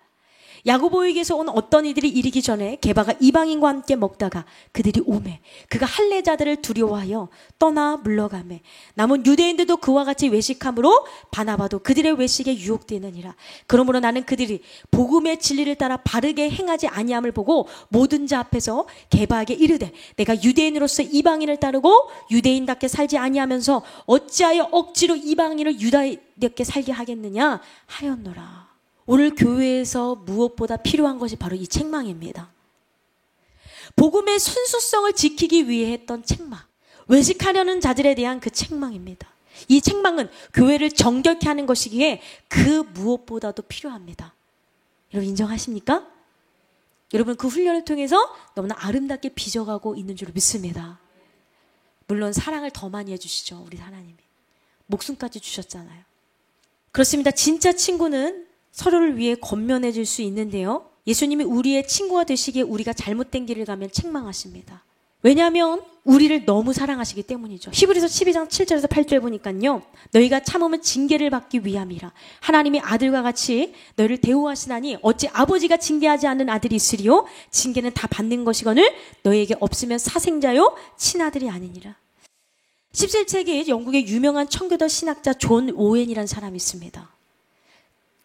야고보에게서 온 어떤 이들이 이르기 전에 게바가 이방인과 함께 먹다가 그들이 오매 그가 할례자들을 두려워하여 떠나 물러가매 남은 유대인들도 그와 같이 외식함으로 바나바도 그들의 외식에 유혹되느니라. 그러므로 나는 그들이 복음의 진리를 따라 바르게 행하지 아니함을 보고 모든 자 앞에서 게바에게 이르되 내가 유대인으로서 이방인을 따르고 유대인답게 살지 아니하면서 어찌하여 억지로 이방인을 유다인답게 살게 하겠느냐 하였노라. 오늘 교회에서 무엇보다 필요한 것이 바로 이 책망입니다. 복음의 순수성을 지키기 위해 했던 책망, 외식하려는 자들에 대한 그 책망입니다. 이 책망은 교회를 정결케 하는 것이기에 그 무엇보다도 필요합니다. 여러분 인정하십니까? 여러분 그 훈련을 통해서 너무나 아름답게 빚어가고 있는 줄 믿습니다. 물론 사랑을 더 많이 해주시죠. 우리 하나님이. 목숨까지 주셨잖아요. 그렇습니다. 진짜 친구는 서로를 위해 권면해 줄 수 있는데요, 예수님이 우리의 친구가 되시기에 우리가 잘못된 길을 가면 책망하십니다. 왜냐하면 우리를 너무 사랑하시기 때문이죠. 히브리서 12장 7절에서 8절 보니까요, 너희가 참으면 징계를 받기 위함이라. 하나님이 아들과 같이 너희를 대우하시나니 어찌 아버지가 징계하지 않는 아들이 있으리요. 징계는 다 받는 것이거늘 너희에게 없으면 사생자요 친아들이 아니니라. 17세기 영국의 유명한 청교도 신학자 존 오웬이라는 사람이 있습니다.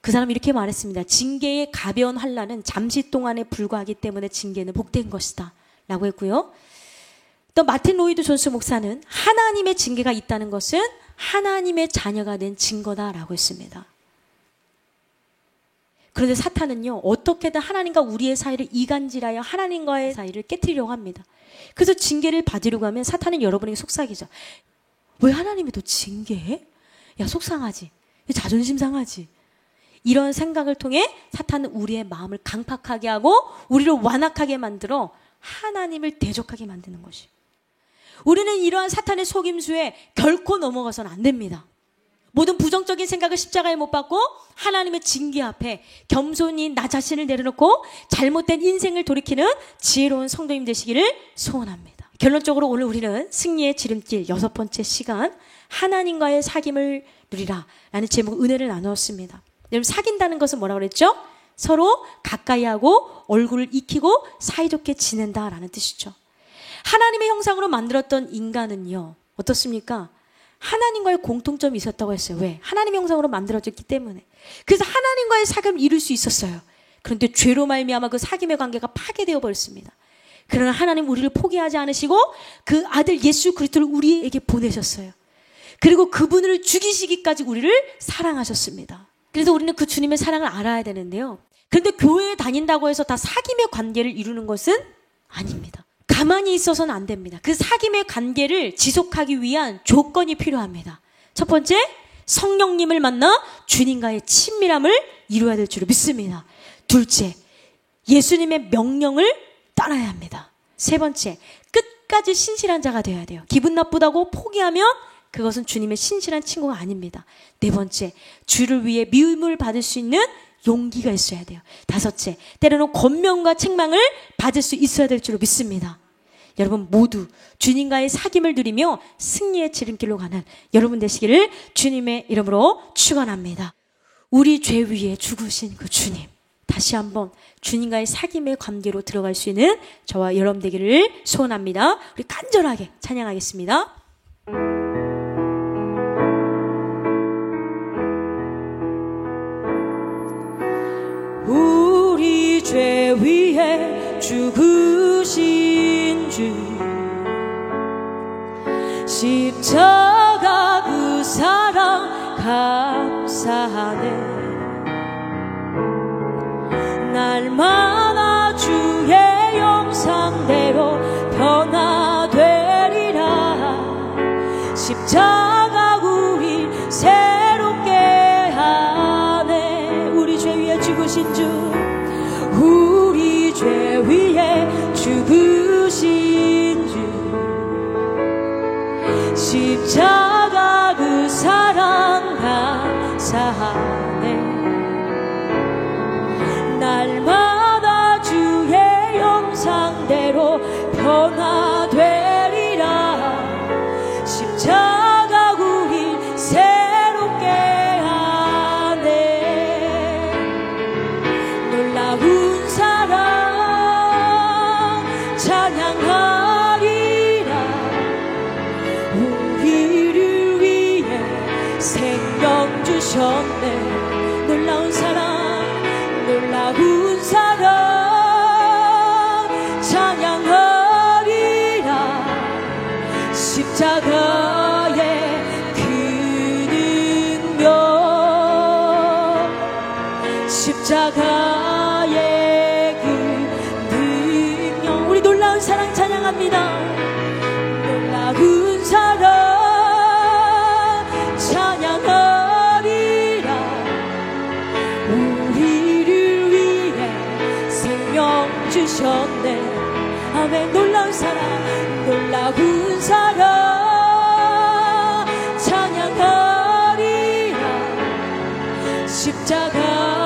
그 사람이 이렇게 말했습니다. 징계의 가벼운 환난은 잠시 동안에 불과하기 때문에 징계는 복된 것이다 라고 했고요. 또 마틴 로이드 존스 목사는 하나님의 징계가 있다는 것은 하나님의 자녀가 된 증거다라고 했습니다. 그런데 사탄은요, 어떻게든 하나님과 우리의 사이를 이간질하여 하나님과의 사이를 깨트리려고 합니다. 그래서 징계를 받으려고 하면 사탄은 여러분에게 속삭이죠. 왜 하나님이 너 징계해? 야, 속상하지? 자존심 상하지? 이런 생각을 통해 사탄은 우리의 마음을 강팍하게 하고 우리를 완악하게 만들어 하나님을 대적하게 만드는 것이에요. 우리는 이러한 사탄의 속임수에 결코 넘어가서는 안 됩니다. 모든 부정적인 생각을 십자가에 못 박고 하나님의 징계 앞에 겸손히 나 자신을 내려놓고 잘못된 인생을 돌이키는 지혜로운 성도님 되시기를 소원합니다. 결론적으로 오늘 우리는 승리의 지름길 6번째 시간, 하나님과의 사귐을 누리라 라는 제목 은혜를 나누었습니다. 여러분, 사귄다는 것은 뭐라고 그랬죠? 서로 가까이 하고 얼굴을 익히고 사이좋게 지낸다라는 뜻이죠. 하나님의 형상으로 만들었던 인간은요, 어떻습니까? 하나님과의 공통점이 있었다고 했어요. 왜? 하나님의 형상으로 만들어졌기 때문에. 그래서 하나님과의 사귐을 이룰 수 있었어요. 그런데 죄로 말미암아 그 사귐의 관계가 파괴되어 버렸습니다. 그러나 하나님 우리를 포기하지 않으시고 그 아들 예수 그리스도를 우리에게 보내셨어요. 그리고 그분을 죽이시기까지 우리를 사랑하셨습니다. 그래서 우리는 그 주님의 사랑을 알아야 되는데요. 그런데 교회에 다닌다고 해서 다 사귐의 관계를 이루는 것은 아닙니다. 가만히 있어서는 안 됩니다. 그 사귐의 관계를 지속하기 위한 조건이 필요합니다. 첫 번째, 성령님을 만나 주님과의 친밀함을 이루어야 될 줄 믿습니다. 둘째, 예수님의 명령을 따라야 합니다. 세 번째, 끝까지 신실한 자가 되어야 돼요. 기분 나쁘다고 포기하면 그것은 주님의 신실한 친구가 아닙니다. 네 번째, 주를 위해 미움을 받을 수 있는 용기가 있어야 돼요. 다섯째, 때로는 권면과 책망을 받을 수 있어야 될 줄 믿습니다. 여러분 모두 주님과의 사귐을 누리며 승리의 지름길로 가는 여러분 되시기를 주님의 이름으로 축원합니다. 우리 죄 위에 죽으신 그 주님, 다시 한번 주님과의 사귐의 관계로 들어갈 수 있는 저와 여러분 되기를 소원합니다. 우리 간절하게 찬양하겠습니다. 우리 죄 위에 죽으신 주, 십자가 그 사랑 감사하네. 날마다 주의 형상대로 변화되리라. 십자가 구이 새롭게 하네. 우리 죄 위에 죽으신 주, 우리 죄 위에 죽으신 주, 십자가 그 사랑 감사하네. 날마다 주의 형상대로 변화되리라. 십자가 구이 새롭게 하네. 놀라운 사랑 찬양하리라. 우리를 위해 생명 주셨네. 놀라운 사랑, 놀라운 사랑 찬양하리라. 십자가의 그 능력, 십자가의 그 능력. 우리 놀라운 사랑 찬양합니다. 놀라운 사랑 찬양하리라. 우리를 위해 생명 주셨네. 아멘. 놀라운 사랑, 놀라운 사랑 찬양하리라. 십자가